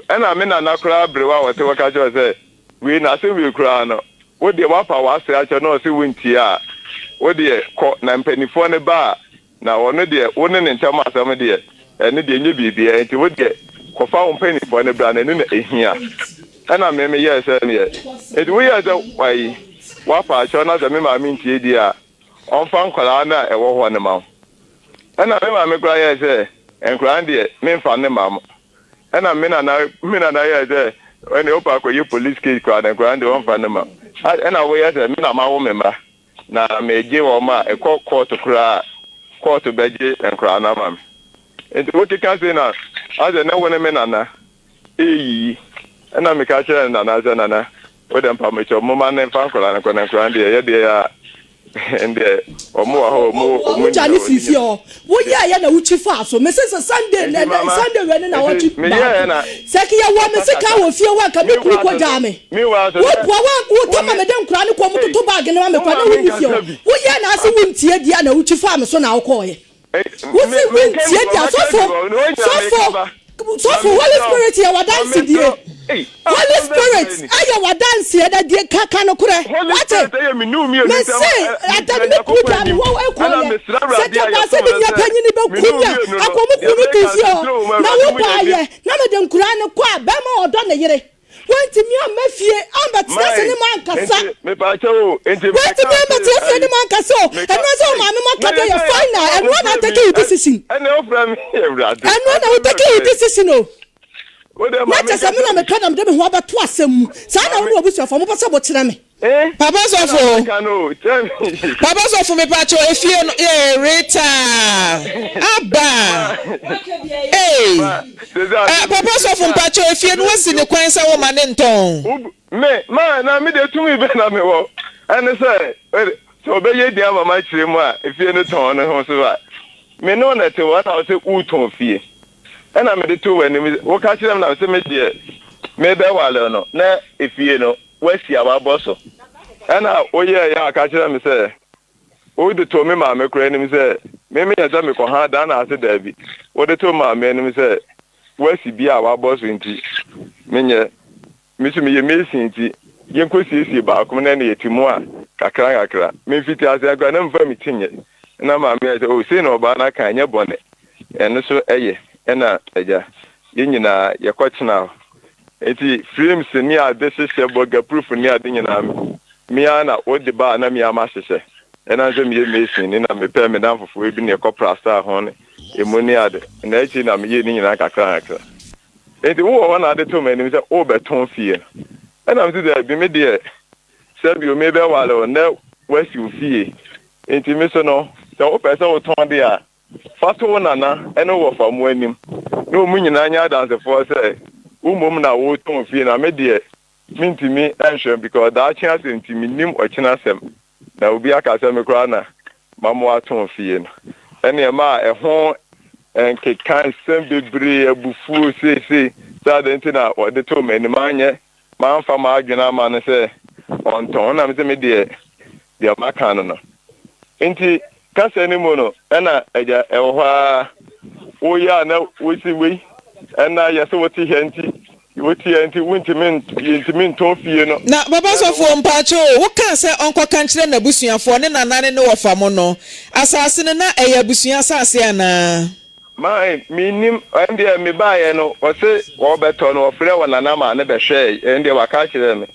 ana me na kra brewa we te we ka kire say we na say we kra no wo de wa pa wa se acho no se wunti a wo de ko na mpanifo ne ba na wono de wono ne ntama asam de ene de nye bibia enti wo de ko fa wo mpanifo ne bra na ne na ehia ana me ye se ne enti wo ye za wai wa pa acho na za me ma mi ntie di a on fa nkwala na e wo ho ne ma ana me ma me kra ye se enkra de me fa ne ma ana me na ye se when you pack your police case card and grand one for them and I way me na ma wo member na me je wo ma e court court beje and cry na ma and what you can say na as na wona me nana eyi na me ka chere na za nana o dem pa me cho mo ma na fa nkola na grand ye de ya and omo Johnny Fifio. What ya na uchi fa so Mrs. Sunday when na what you Seki ya wa mesika wo fie wa ka me kuru ko jame wo tama me dem kura ne ko mu to bag ne ma me kwa na wo fie wo ya na ase wo ntie dia na uchi fa me so na wo ko ye wo se wo ntie dia so for Holy Spirit ya wa dance die Holy Spirit ayo wa dance ya da die kaka no kure what me say adam ne kuda wo ekwo ye se ta ba se bi ya panyi ni be kunya akomu kunu kifio na wo ba ye na me dem kura ne kwa ba ma odo ne yere wanti mi amafie ambatia se ne man kasa me ba chewo enti wanti mi ambatia se ne man kasa eno so ma me makade ye final and one na take your decision and no from everybody and one na take your decision o na chese me na me ka nam de me ho abato asem sa na wo obusuafo mo pese bo kire me Papa Sofo me pacho efie no Rita Abba Papa Sofo pacho efie no wasi ne kwan sa wo ma ne nton na me de tumi be na me wo ene say so be ye dia mama kire mu a efie no ton no ho so ba me no na te wa na o se uton fie ena me de to wa ni wo ka kire na se me de me be wale no na efie no wasi ababoso ana oye ya aka kire me say o de to me maame kura ni me say me ya me ko ha da na ase da bi o de to maame ni me say wasi bi a waboso nti menye me ye mesin nti ye nkosiesie ba ko na ye timu a kakra me fiti ase agba na mfa me tinye na maame ya say o sei na oba na kan nye bone eno so eye na eja ye nyina ye kwachina eti frames ni a de hye boga proof ni a de nyina me ana o de ba na me ama hye ena so me ye mesin ni na me pe me dan fofo ebi ne corpora star ho ne emoni ade na echi na me ye ni nyina kakra eti wo na de to me ni say o beton fie ena me say bi me de sebi o me be wale na wasi o fie enti me so no so o pese o ton de a fato nana eno wo fa mu anim na o mu nyina nya dance for say umom na wo ton fie na me de mintimi enhwe because da chia sentimi nim o china sem na obi aka se me kra na mamo aton fie no ene ma ho enke kan sem bebre abufu sei that entina o de to me ni manye ma mfa ma adwena ma ne se on ton na me se me de maka no enti kasa ni mo no ena eja ehwa wo ya na wo si we ena ya so woti henti wuntimin to fie no na Papa Sofo mpacho wo kan se onko kan kire na busuafo ne nanane ne wo famo no asase ne na eya busua asase ana mai minim ende me baaye no o se wo beto no ofre wo nanama ne be hwe ende waka kire me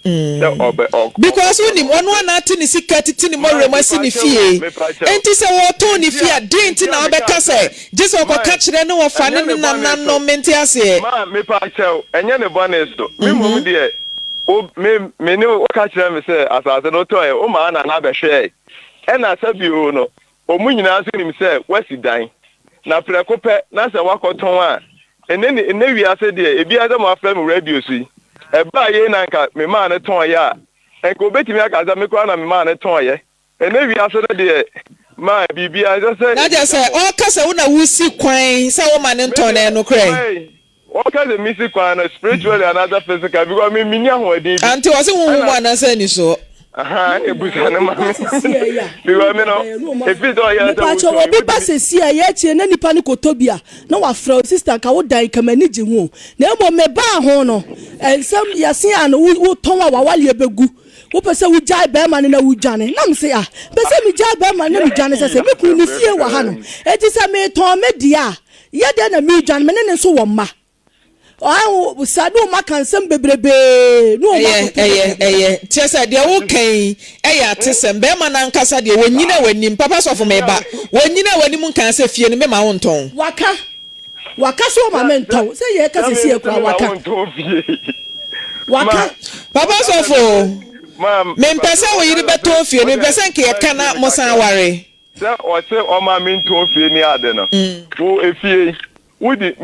because when him ono na ati ni sika titi ni mo remasi ni fie enti se wo to ni fie denti na obeka se je se ko ka kire ne wo fa ne nanan no menti ase ma me pa chew enye ne bonus to me mum de o me ne wo ka kire me se asase no to e o ma na be hwe e na sabi o no o mu nyina so nim se wasi dan na prekope na se wakoton a ene wi ase de ebi ade mo afra me radio si e ba ye na nka me ma ne ton ya enko obetimi aka za me kwa na me ma ne ton ye ene wi ase de ma bibi ase se na je se o ka se wo na wusi kwan se wo ma ne ton na no kre o ka se misi kwan na spiritually another physical because me minya ho adi anti wo se wo mo na se ni so ebusane ma biwa me no efi do ya ta wo obi ba sesi a ye tie na nipa ni kotobia na wa fra sister ka wo dan ka mani je hu na mo me ba ho no ensam yase an wo ton wa wale begu wo pese wo jai be man na wo dwane na mse a pese mi jai be man na mi dwane se me ku ni fie wa ha no eti se me ton me dia ye de na mi dwane me ne so wo ma oh sadu makansem bebrebe no tiesa de wo kan atesem be ma na nkasa de wonyina wanim Papa Sofo me ba wonyina wanim nkan se fie ne me ma wonton waka so ma menton se ye ka se sie kura waka Papa Sofo me mpese wo yiri beton fie ne mpese nke ye kana mosan ware se o se o ma menton fie ni ade no wo efie wudi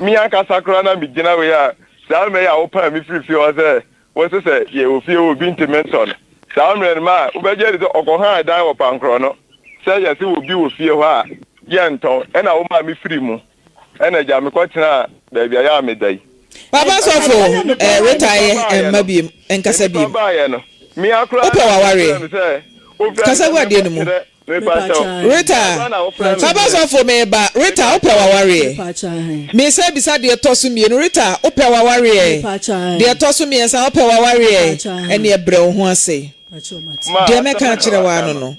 mi aka sakra na mi gina we ya sa me ya open mi free o se wo se ye ofie obi intimenton Sound ma, Ubeja is Okoha die or Pancrono. Say, yes, it will be with fear. Yanton, and I will be free mo. And a Jamaica, baby, I am a day. Papa Sofo, retire maybe and Casabi. Me, I cry. Casawa didn't. Rita, Papa Sofo me ba Rita opewa warrior. Me say beside the tosumi Rita opewa warrior. The tosumi and sa opewa warrior. And ye bre ho ase. De me kan kire wa no.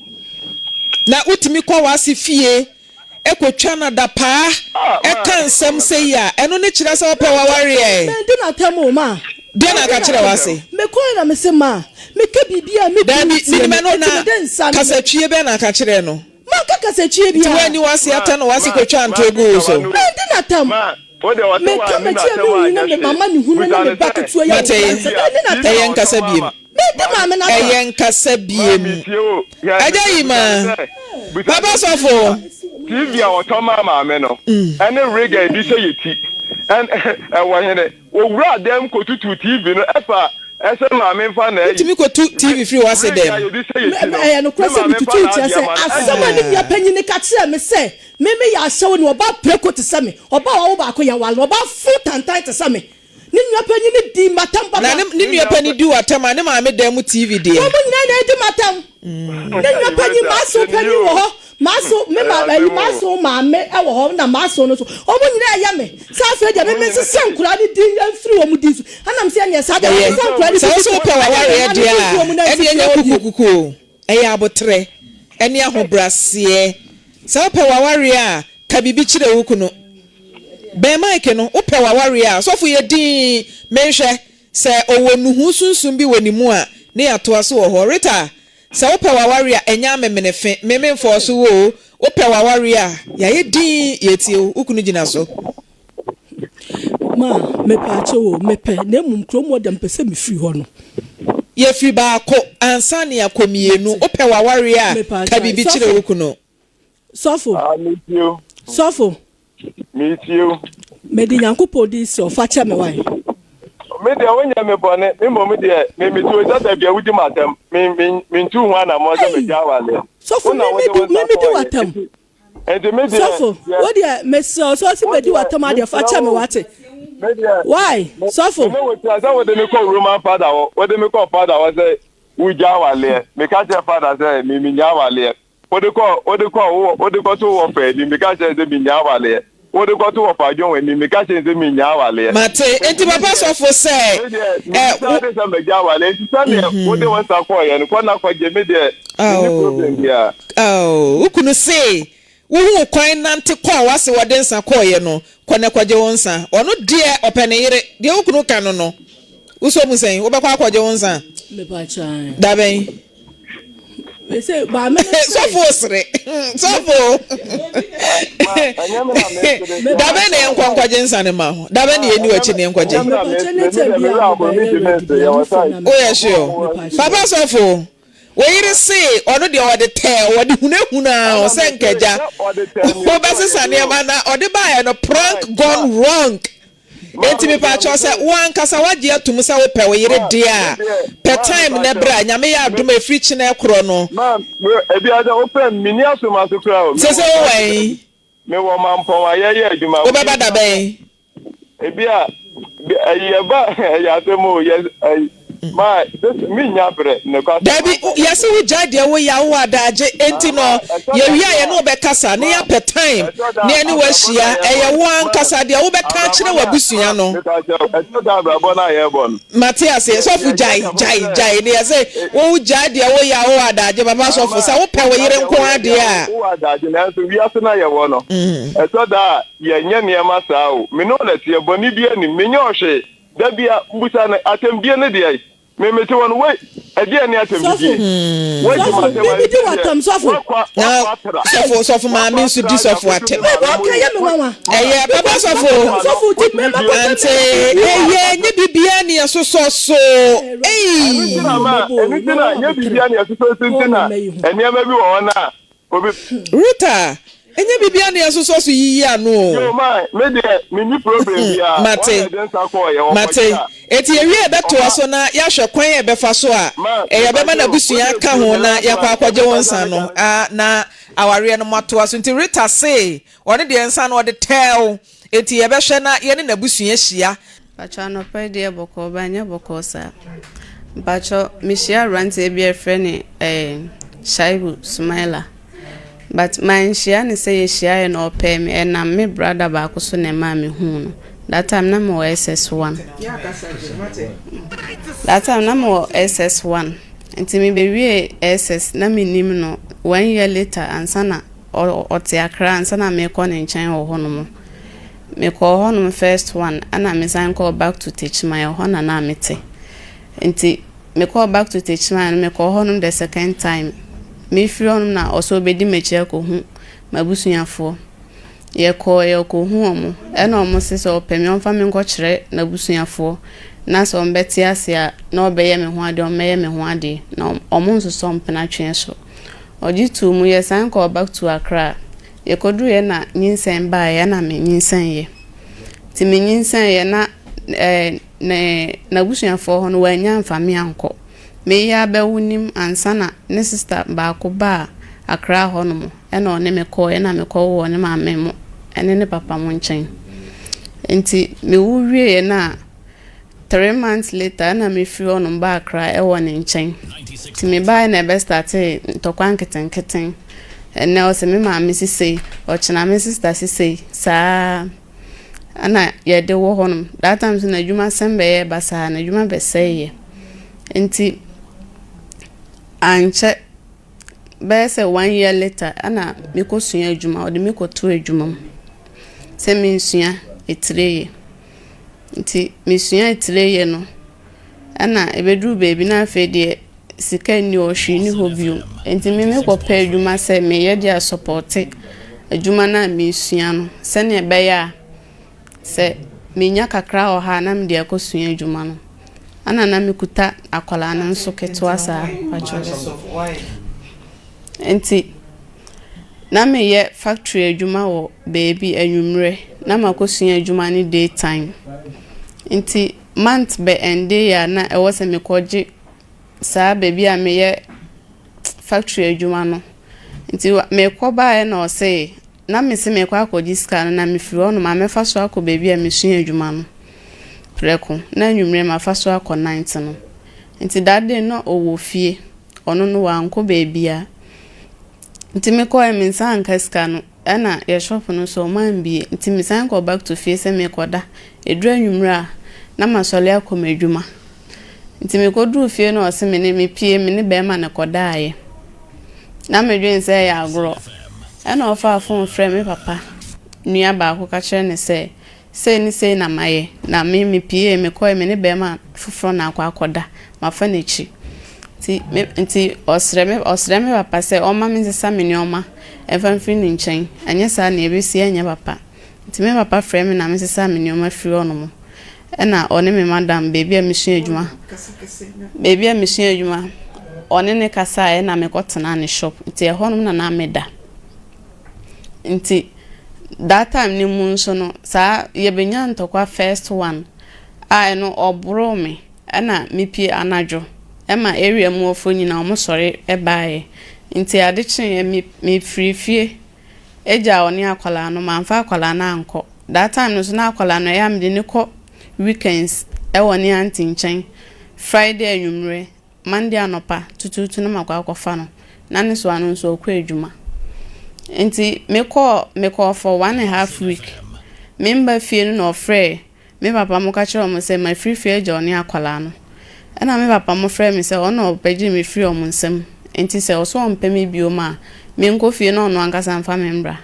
Na utimi kwa wasi fie ekotwa na da pa e kan sem sei ya eno ne kire sa opewa warrior. Me do na temo ma. De na ka kire wa se. Me ko na me se ma. Me ke bibia me bi me no na kasa twie be na ka kire no. Ma ka kasa twie bia. Ti wani wasi ata no wasi kotwa antogu so. Me de na tam. Me ka me twie me na mama ni hunu na me baketu ya. Eyen kasa biem. Me de ma me na. Eyen kasa biem. Aja yima. Baba Sofo. TV a otoma maame no. Ene reggae bi say yeti. And wahene owura dem ko tutu TV no efa ese maame fa na yi. Timi ko TV free wase dem. Me no kwese tutu ti say asama ni bia panyini ka kire me say me ya hyew ni oba preko te say me oba wo ba ko ya wale oba fu tantan te say me ni nwa panyini di matam papa. Na ni nwa pani di watama ne maame dem TV de. Wo nyina na di matam. Ni nwa panyi maso panyi wo ho. Maso me maso maame e wo ho na maso no so omo nyina ya me sa afa dia me se sankura ni din ya mfiri wo mu di so anam se anya sa da sankura ni so pe wa ware dia e nya kukukuku e ya abotre ene ahobrase sa pe wa ware a ka bibi kire wo kuno be mike no wo pe wa ware a so fu ye din menhwe se owo nuhu sunsun bi wani mu a ne ya to aso wo ho Rita sa wo pe wa warrior enya memenefe mememfo so wo pe wa warrior ya ye din yeti ukunu gina so ma me pa cho me pe na mum kromo dem pese me firi ho no ye firi ba ko ansa ne akomienu wo pe wa warrior ka bibi kire ukunu Sofo Sofo meet you me di nyankopɔ di so fa che me wai me de wonya me bone me mo me de me to za bia wudi matam me tu ho na mo za me ja wale Sofo me di watam enti me de Sofo wo de me so si me di watam ade fa che me wate why Sofo me wo ti za wo de me call Roman father wo de me call father wo say wu ja wale me ka che father say me nya wale wo de call to wo fe di me ka che say me nya wale what do to of John when you make a change in Yawale? Mate, and to Papa Sofo say, what they want to acquire and one for Jimmy. Oh, who couldn't say? Who quite nanti kwa wasi wa densa kwa yeno, kwa na kwa jonsa, or not dear or penere, the okunu canono. Uso musay, Obaka kwa jonsa. Dabe. They say, Maame Sofo. Dabe ne nkwa jensa ne ma ho. Dabe ne eni wachi ne nkwa je. Oh yeah sure. Papa Sofo. Oyere say ono de ode tell ode hunahuna o se nkeja. O base sane ma na ode ba ya no prank gone wrong. Enti me pa cho se wan kasa waje atum sa wo pe oyere dia. Per time na bra nyame ya adom afri chi na ekro no. Man, e bi ada open mini asoma so kra o. Se wen. Me wo mampon ayeye aduma. Wo baba da ben. E bi a ye ba ya temo ye ma me nya bre ne kwa. Dabi yesi wo jade wo ya wo adaje enti no ye wi aye no be kasa ne ya per time ne ani wa hia eye wan kasa de wo be ka kire wa busua no. Matias Sofo jai ne say wo jade wo ya wo adaje baba Sofo sa wo pe wo yire nko ade a. Wo adaje na so wi ase na ye wo no. E so da ye nya ne ma sa o. Me no let ye boni bia ni me nya ohwe. Da bia mbusa na atembie ne de ai. Me te won we ade ni atembie. We di watam Sofo ma me so di Sofo atem. Okay ya me mama. Baba Sofo di me ante nye bibia ni asoso enitina nye bibia ni asoso tintina eniama bi wo na obi Rita enye bibia na yaso so yiyi anu yo man me de me ni problem ya mate eti ewie beto aso na ya hwe kwan e befa so a ya bema na busua ka ho na ya kwa akwaje wonsa no na aware no mato aso nti Rita say one de ensa no de tell eti ye be hwe na ye ne na busua hia bacha no pe de boko banya boko sa bacha mishia rant e be friend Shaibu Sumaila but my shia ne say shia no pay me and me brother ba ko so ne ma me hu no that time na mo SS1 that time na mo SS1 nti me be wie SS na me nim no 1 year later ansana o te akra ansana me ko ne nchen ho no mo me ko ho no first one ana me san call back to teach my ho na mete nti me call back to teach my me ko ho no the second time me free on na also be di meche ko hu mabusuafo ye ko hu omo e na omo se so pe me onfa me nko kire na busuafo na so mbeti ase a na obeye me ho ade o meye me ho ade na omo nso so mpena twen so ojitu mu ye san call back to Accra ye kodru ye na nyinsen ba ye na me nyinsen ye ti me nyinsen ye na na busuafo ho no wanya mfa me anko me ya be wunim ansana ne sister ba ko ba Accra ho no mo e na one me ko e na me ko wo ne ma me mo ene ne papa mo nchen enti me wuwie ye na 3 months later na me free on ba Accra e wo ne nchen ti me ba na be start to kwan keten ene o se me ma me sisi o china me sister sisi sa ana ye de wo ho no that time na juma sembe ye basa na juma be seye enti anche be se 1 year later ana me ko sua adwuma o de me ko to adwuma se me sua etireye nti me sua etireye no ana ebedru baby na afa de sika ni o hwi ni hobio nti me ko pa adwuma se me ye dia support adwuma na me sua no se ne be ya se me nya kakra o ha na me de ko sua adwuma no ana na me kuta akwala na nso ketwa sa pacho enti na me ye factory adwuma wo baby anwumre na makosua adwuma ni daytime enti month be ende ya na e wose me koje sa baby a me ye factory adwuma no enti me ko ba e na o say na me se me kwa akoji scan na me firi ono ma me fa so akọ baby a me sua adwuma no preko na anwumre ma fa so akọ 9 no enti that day no owo fie ono no wa anko baby a nti me ko em nsan kaska no ana ye shop no so man bi nti me san go back to fie se me koda edru anwumra na masole akoma adwuma nti me ko dru fie no o se me ne me pie me ne be ma ne koda aye na me dwen se ya agro ana ofa phone frame me papa nua ba ko ka kire ne se ni se na maye na me pie me ko me ne be ma foforo na akwa akoda mafa na chi nti osre me papa se o ma me sesa me nyoma evan free ni nchen anya sa na ebesi anya papa nti me papa frame na me sesa me nyoma free ono mo na one me madam baby a mission adwuma baby a mission adwuma one ne kasa na me kotena ne shop nti e hono na meda nti that time ni mu nso no sa ye benya ntokwa first one a no obro me na me pie anajo ema area mu ofo nyina omo sori ebaaye nti ade chen me free eja oni akwala no manfa akwala na anko that time no so na akwala no ya mde ne ko weekends e woni anti nchen Friday anwumre Monday anopa tututu no makwa akwafa no na ne so anu so okwa adwuma nti me call for 1.5 week member fie no frɛ me papa mo ka kire mo say my free fie eja oni akwala no ana me papa mo frɛ me say ono opeji me free omo nsem enti say oso ompe me bioma me nko fie no ono ankasa mfa membra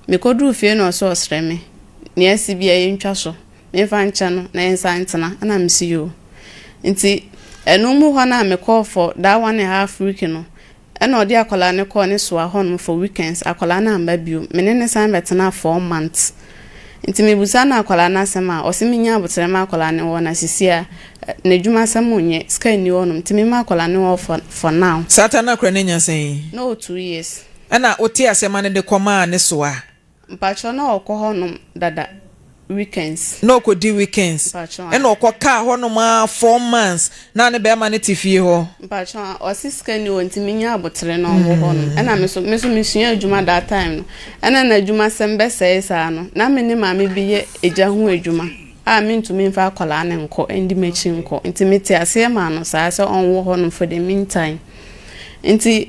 me kodru fie no so osre me ne asibia ye ntwa so me fa ncha no na ensa ntena ana me see you enti enu mu ho na me call for that 1.5 week no ana odi akola ne call ne so ahon for weekends akola na amba bio me ne san betena 4 months nti me busa na akola na sema osiminya abotere ma akola ne wo na sisia na dwuma samunye ska ni wo no nti me ma akola ne wo for now satana kra ne nyasen no 2 years ana oti asema ne de koma ne so a mpacho na okoho no dada weekends no ko di weekends e no ko ka ho no ma 4 months na ne be ma ne tifie ho mpacho o siska ni wonti minya abotre no wo ho no e na me so misua adwuma that time no e na adwuma sembe sei sa no na me ne maame bi ye eja ho adwuma a me ntumi mfa akola ne nko endi mechi nko nti meti ase ma no sa so on wo ho no for the meantime nti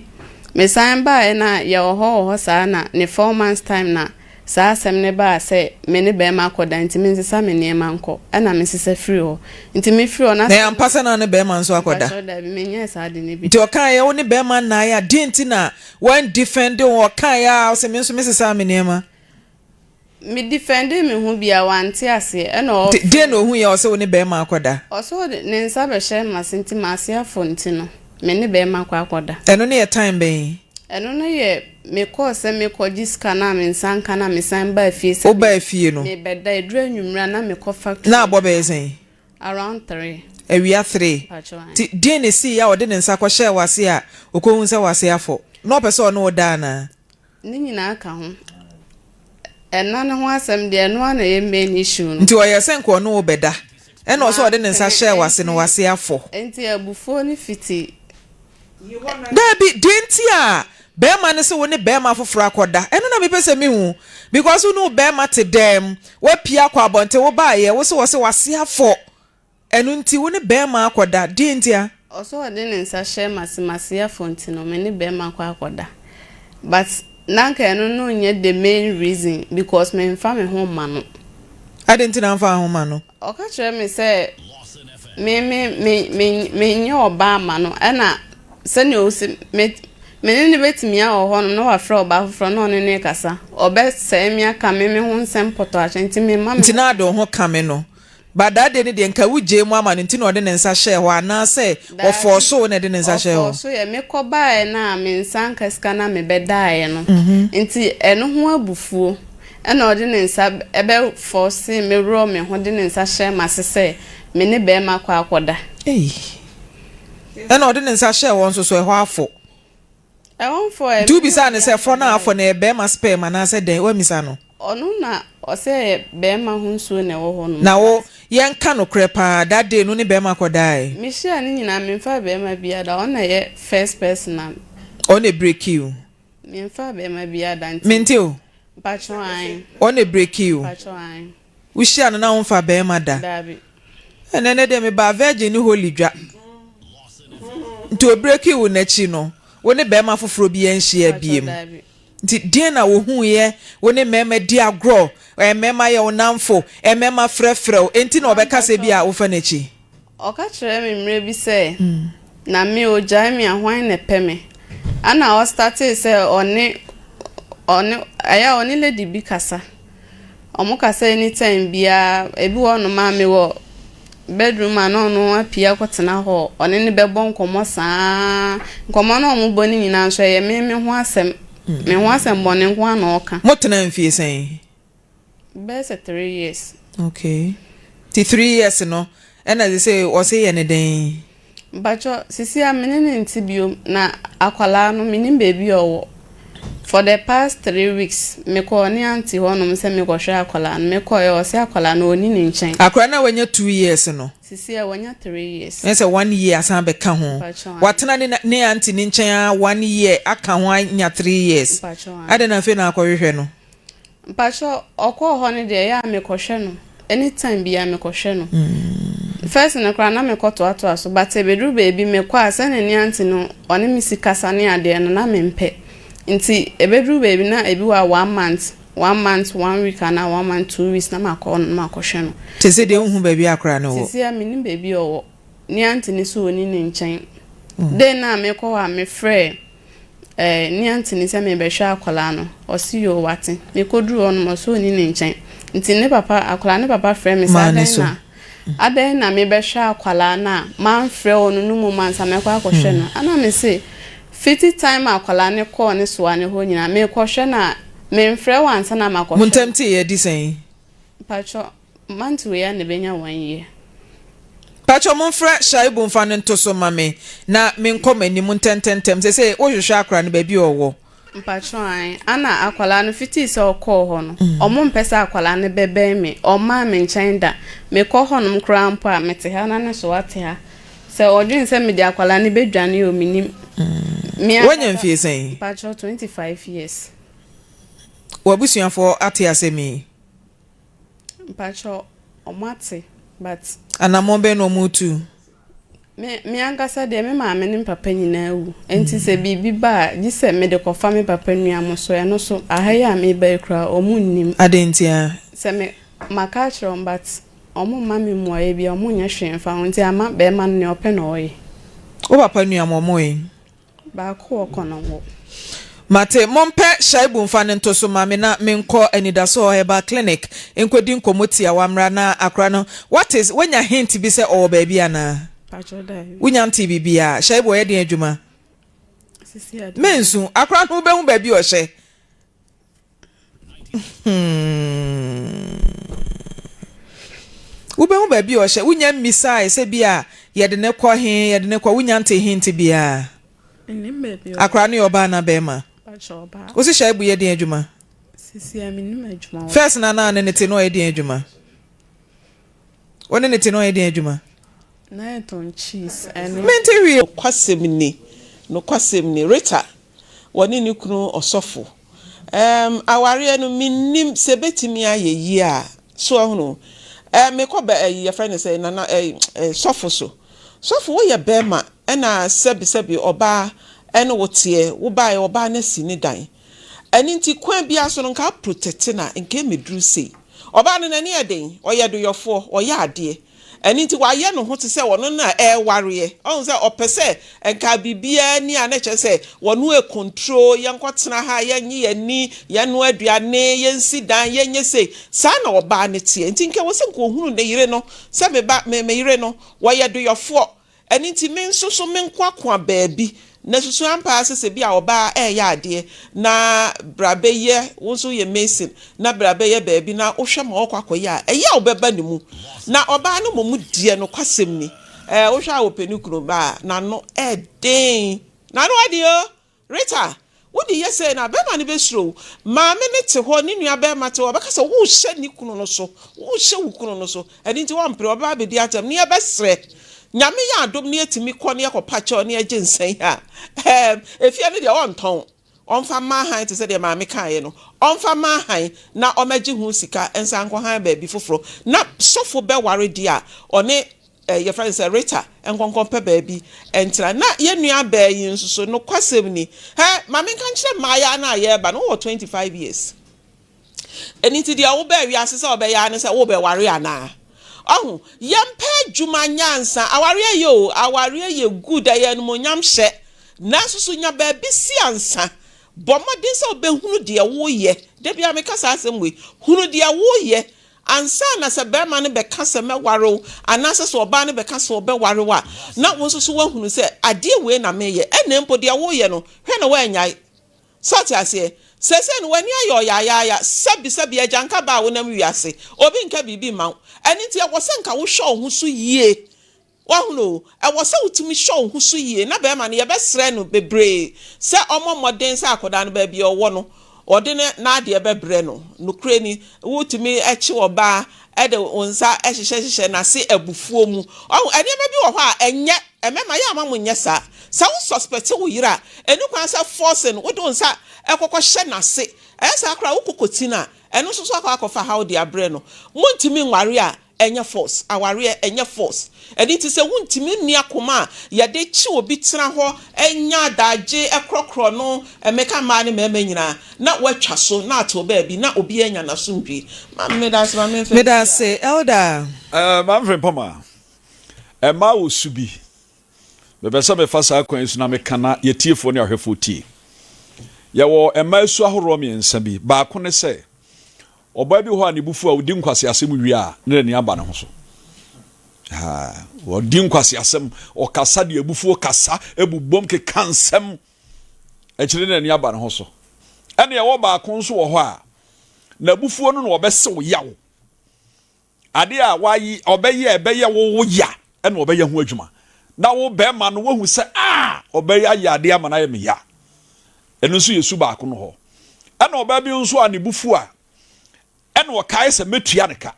me san ba na ye ho sa na ne 4 months time na sa asem ne ba se me ne be ma akoda nti me nsesa me ne ma nko na me sesa free ho nti me free ho na am pasa na ne be ma nso akoda so da bi me nya sa de ne bi nti o kan ye wo ne be ma na ya dinti na one defend o kan ya o se me nso me sesa me ne ma me defend me hu bia wante ase na o de no hu ya o se wo ne be ma akoda o so de ne nsa be hye ma senti ma ase afo nti no me ne be ma akoda eno ne time be eno no ye me ko se me ko jiska na me nsan kana me san ba fie se o ba fie no me beda edru anwumra na me ko factory na abo be sen around 3 ewia 3 ti de ne si ya o de ne nsa ko share wase a okohun se wase afo no pese o no da na ni nyina aka ho ena ne ho asem de no na ye main issue no nti o ye sen ko no obeda ena o so o de ne nsa share wase no wase afo enti abufo ni fiti da bi dinti a Bema ne se wo ne bema foforo akoda eno na me pese me hu because wo no bema te dem wo pia kwa bonte wo ba ye wo se wase afo eno nti wo ne bema akoda dinti a oso de ne nsa share masimasi afo nti no me ne bema kwa akoda but nanka eno no nye the main reason because me mfa me ho ma no adenti na mfa ho ma no oka chere me se me nye oba ma no na se ne o se me ne betimi a ho no no wa fra oba foforo no ne kasa obe se mi aka me ho nsem poto a nti me ma me nti na do ho kame no ba da de ne de nka wuje mu ama nti no de ne nsa share ho ana se o forso ne de ne nsa share ho so ye me ko ba na me nsa nkaska na me bedae no nti eno ho abufuo na o de ne nsa ebe force me ro me ho de ne nsa share masese me ne be ma kwa akoda na o de ne nsa share won so e ho afo for do be say ne say for na afo na e be ma spare ma na say den wa misa no onu na o say be ma hu nsuo na wo ho no na wo yen ka no krepa that day no ne be ma kodai me share ni nyina me fa be ma bia da ona ye first person on a break you me fa be ma bia da nti minti o pacho an on a break you pacho an we share na won fa be ma da bi ene de me ba virgin ni holy dwa to break you na chi no wo ne be ma foforo bi en hia biem nti die na wo hu ye wo ne mema di agro mema ye wonamfo mema frefrew enti na obeka se bi a wo fa na chi oka chere me mre bi se na me o jai me ahwan ne peme ana o start se oni aya oni lady bi kasa omo kasa anytime bia ebi wo no ma me wo bedroom ano no apia kwotena ho oni ne bebo nkomo saa nkomo no mo boni nyina so ye me ho asem me ho asem boni nko ana oka motena mfie sen best 3 years okay ti 3 years no and as they say o say ye ne den bacho sisi amene nti bio na akwala no minim baby owo for the past 3 weeks me ko ni anti ho no se me ko hwe akwala no me ko ye o se akwala no oni ni nchen akwala na wanya 2 years no sisi a wanya 3 years ese 1 year asan be ka ho watena ne anti ni nchen 1 year aka ho anya 3 years ade na fe na akwhwe no bacho okwo ho ne de ya me ko hwe no anytime bia me ko hwe no first na kra na me ko to ato aso but ebedru baby me ko asa na ni anti no oni mi sikasa ne ade no na me mpe nti ebedru baby na ebi wa 1 month 1 week na 1 month 2 weeks na makọ hwe no te se de hu baby akra no sisi a minim baby owo ni anti ni so oni ni nchen de na me ko wa me frɛ ni anti ni se me be hwe akola no o si yo wate me ko duru on mo so oni ni nchen nti ne papa akola ne papa frɛ me sa na adan na me be hwe akola na man frɛ onu no mu man sa me ko akɔhwe no ana me se fiti time akola ne ko ne so ane ho nyina me ko hwe na me mfrɛ wansa na makɔ muntamti ye di sen pacho mantu ya ne benya 1 year pacho munfrɛ shaibu mfa ne ntoso mame na me nkɔmani muntententem se o hwehwɛ akra ne baby owo Mpatron, ana akwala no fiti se okọ ho no. Omo mpesa akwala ne bebe me. Oma me nchen da. Me kọ ho no mkra mpo a mete ha na ne so wate ha. Se odwin se me di akwala ne bedwane o minim. When you feel saying? Mpatron 25 years. Wabusuafo ate asemi. Mpatron omate but Anamombe no mutu. Me angasa de me maame ne papa nyina wu. Enti se bibi ba, gi se me de kofa me papa nua mo so no so ahaya me ba ekra omu nnim. Adentia. Se me makachro but omu mami mu aye bi omu nya hwenfa nti ama be ma ne ope na oye. O papa nua momo yi. Ba ko okono wo. Mate mompe shaibu mfane ntoso mame na menko anidaso heba clinic enkwedi nkomoti ya wamra na akra no. What is when you hint bi se o baby ana? Wunya nti bibia shaibu ye den adwuma. Mensu akra no be hu baby o hye. Ube hu baby o hye wunya misai se bia ye de ne kɔ he ye de ne kɔ wunya nti hint bia. Akra no oba na bema. Osi shaibu ye den adwuma. Sisi aminim adwuma. First na ne te no ye den adwuma. One ne te no ye den adwuma. Na ton cheese and Mentiri no kwasemni Rita woni ni kunu osofo aware no minim sebetimi ayeyi a so hono me ko ba ye friend say na sofo sofo wo ye bema na sebi oba ene wotie wo ba ye oba na sini dan eni nti kwan bia so no nka protect na nke medru sei oba no na ne eden oye do yofo oye ade eni nti wa ye no ho te se wono na ware on se opese enka bibia ni anache se wono e control ye nkotena ha ye nye ye ni ye no aduane ye nsi dan ye nye se sa na oba ne tie nti nke wo se nko hunu ne yire no se me yire no wo ye do yofo eni nti me nso so me nkwa baabi na susu ampa asese bia oba ya ade na brabe ye wonso ye mason na brabe ye baabi na ohwe ma okwakoye a eya obeba ne mu na oba no momu die no kwasem ni ohwe a openukuro ba na no den na no adio Rita wodi yese na bema ne besro maame ne te ho ne nua bema te obeka se wo hye ni kunu no so wo hye wo kunu no so edi nti wo mpre oba be di atam ne ye besre nyame ya adom ne atimi kɔ ne yakɔpa kyɛ ne agye nsan ha efia ne de wonton onfa ma han te se de maame kae no onfa ma han na omagye hu sika ensa nkɔ han ba bi foforo na sofo be ware di a ɔne your friend say Rita enkonkon pe ba bi entra na ye nua ba yi nsuso no kwasem ni maame kan kyerɛ maaya na ye ba no 25 years eniti dia wo ba wi asese obɛya ne se wo be ware ana oh yempe djuma nyansa aware ye good aye no nyam hye na susu nya ba bi si ansa bomodin se obehunu de wo ye de bia me kasa asem we hunu de wo ye ansa na se be ma ne be kasa me waro anase so oba ne be kasa obe waro wa na wo susu wo hunu se ade we na me ye enempo de wo ye no hwe na wa nyai sati ase sese no wani ayo ya sabi ajanka ba wo nam wiase obi nka bibi ma eni nti e wo se nka wo hwo ho so yie wa huno e wo se utimi hwo ho so yie na be ma ne ye be sre no bebre se omomoden se akoda no ba bi owo no ode ne na ade be bre no no kure ni utimi echi oba e de onsa ehyehyehye na se abufuo mu eni ma bi wo ho a enye emema ya ama munye sa wo suspect wo yira enu kwan sa force no wo don sa ekokọ hye na se esa akra wo kokoti na enu so akọfa how they abre no muntimi nware a enye force aware enye force edi ti se wuntimi ni akoma ya de chi obi tena ho enya daje ekrokro no emeka ma ne mema nyina na watwa so na ato ba bi na obi enya na so ndwi me da se elder Maame Frimpomaa ma wo subi bebesa me fasa akwan su na me kana yetiefo ne ahwefo tie yawo ema su ahoro me nsa bi ba ko ne se oba bi ho a ne bufu a odi nkwase asem wi a ne ne aba ne ho so odi nkwase asem o kasa de abufu kasa ebubom ke kansem ekire ne ne aba ne ho so ene yawo ba ko nso wo ho a na bufu no no obese wo yawo ade a wayi obeye ebeye wo ya ene obeye ho adwuma na wo be ma no wo hu se obeye aya ade ama na ye me ya eno nso yesu baako no ho ana oba bi nso a ne bufu a ena wakae se metua ne ka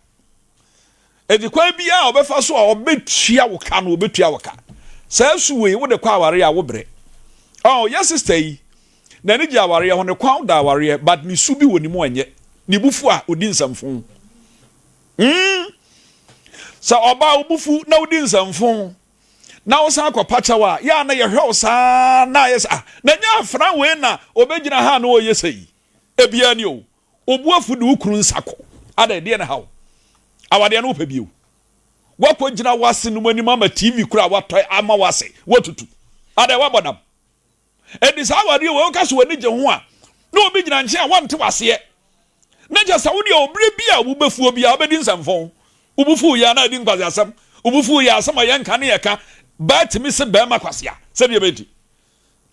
edi kwa bia obefa so a obetua wo ka no obetua wo ka saa suwe wo de kwa aware a wo bre oh yes sister yi na ne gya aware ho ne kwa da aware but ne su bi woni mu anye ne bufu a odi nsamfo sa oba obufu na odi nsamfo na wo san akɔpa wa ya na ye hwɛ saa na yes na nya afra we na obegyina ha na oye sei ebia ni o obuafu de ukuru nsako ada de na hawo awade na opa bio wakɔ gyina wase no mani mama TV kura watɔ ama wase watutu ada wabodam edi sa awade we ka so wani gye ho a na obi gyina nche a wante wase na gya sa wo de obre bia wo befuo bia obedi nsamfo ubufu ya na di nkwazi asam ubufu ya asam ayanka ne yaka but me se be makwasea se be beti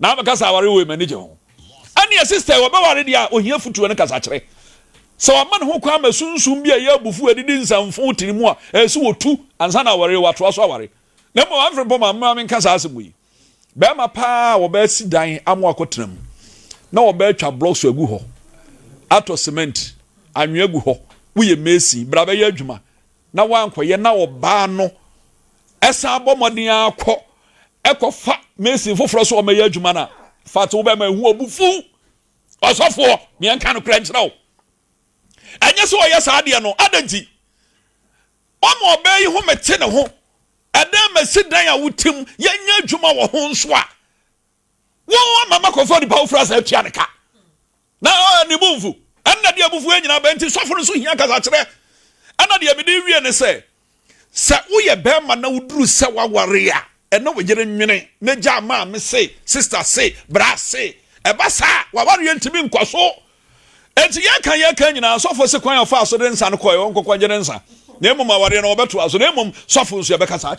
na amaka sa aware we mani gye ho ani a sister wo be ware dia ohia futuo ne kasa kire so man ho kwa masunsun bia ya bufu adidi nsamfo tirimu a esu wotu ansa na aware wato aso aware na mo Maame Frimpomaa Maame nkasa asemu yi be ma pa wo be si dan amo akotram na wo be atwa blocks agu ho ato cement anwe agu ho wo ye mesi bra be ya adwuma na wankoye na oba no esa abomodin akọ ekofa mesi foforo so o ma ya adwuma na fat wo be ma hu obufu osofo me anka no kra nkyerɛw anya so oya saade no adanti omo oba yi ho mete ne ho adam masidan a wutim yanya adwuma wo ho nso a wo mama kofo ni pa ofra sa atua ne ka na ni bumfu anna de abufu anyina ba nti sofo no so hia kasa kyerɛ anna de abidi wie ne sɛ wo ye be ma na wuduru sɛ waware a ɛna wo yere nwene na gya ma me say sister say bra say eba sa waware yentimi nkwaso enti ya kan nyina sofo se kwan ofa so de nsa no koyo nkokwa gere nsa na emom aware na obeto aso na emom sofo nso ye bekasa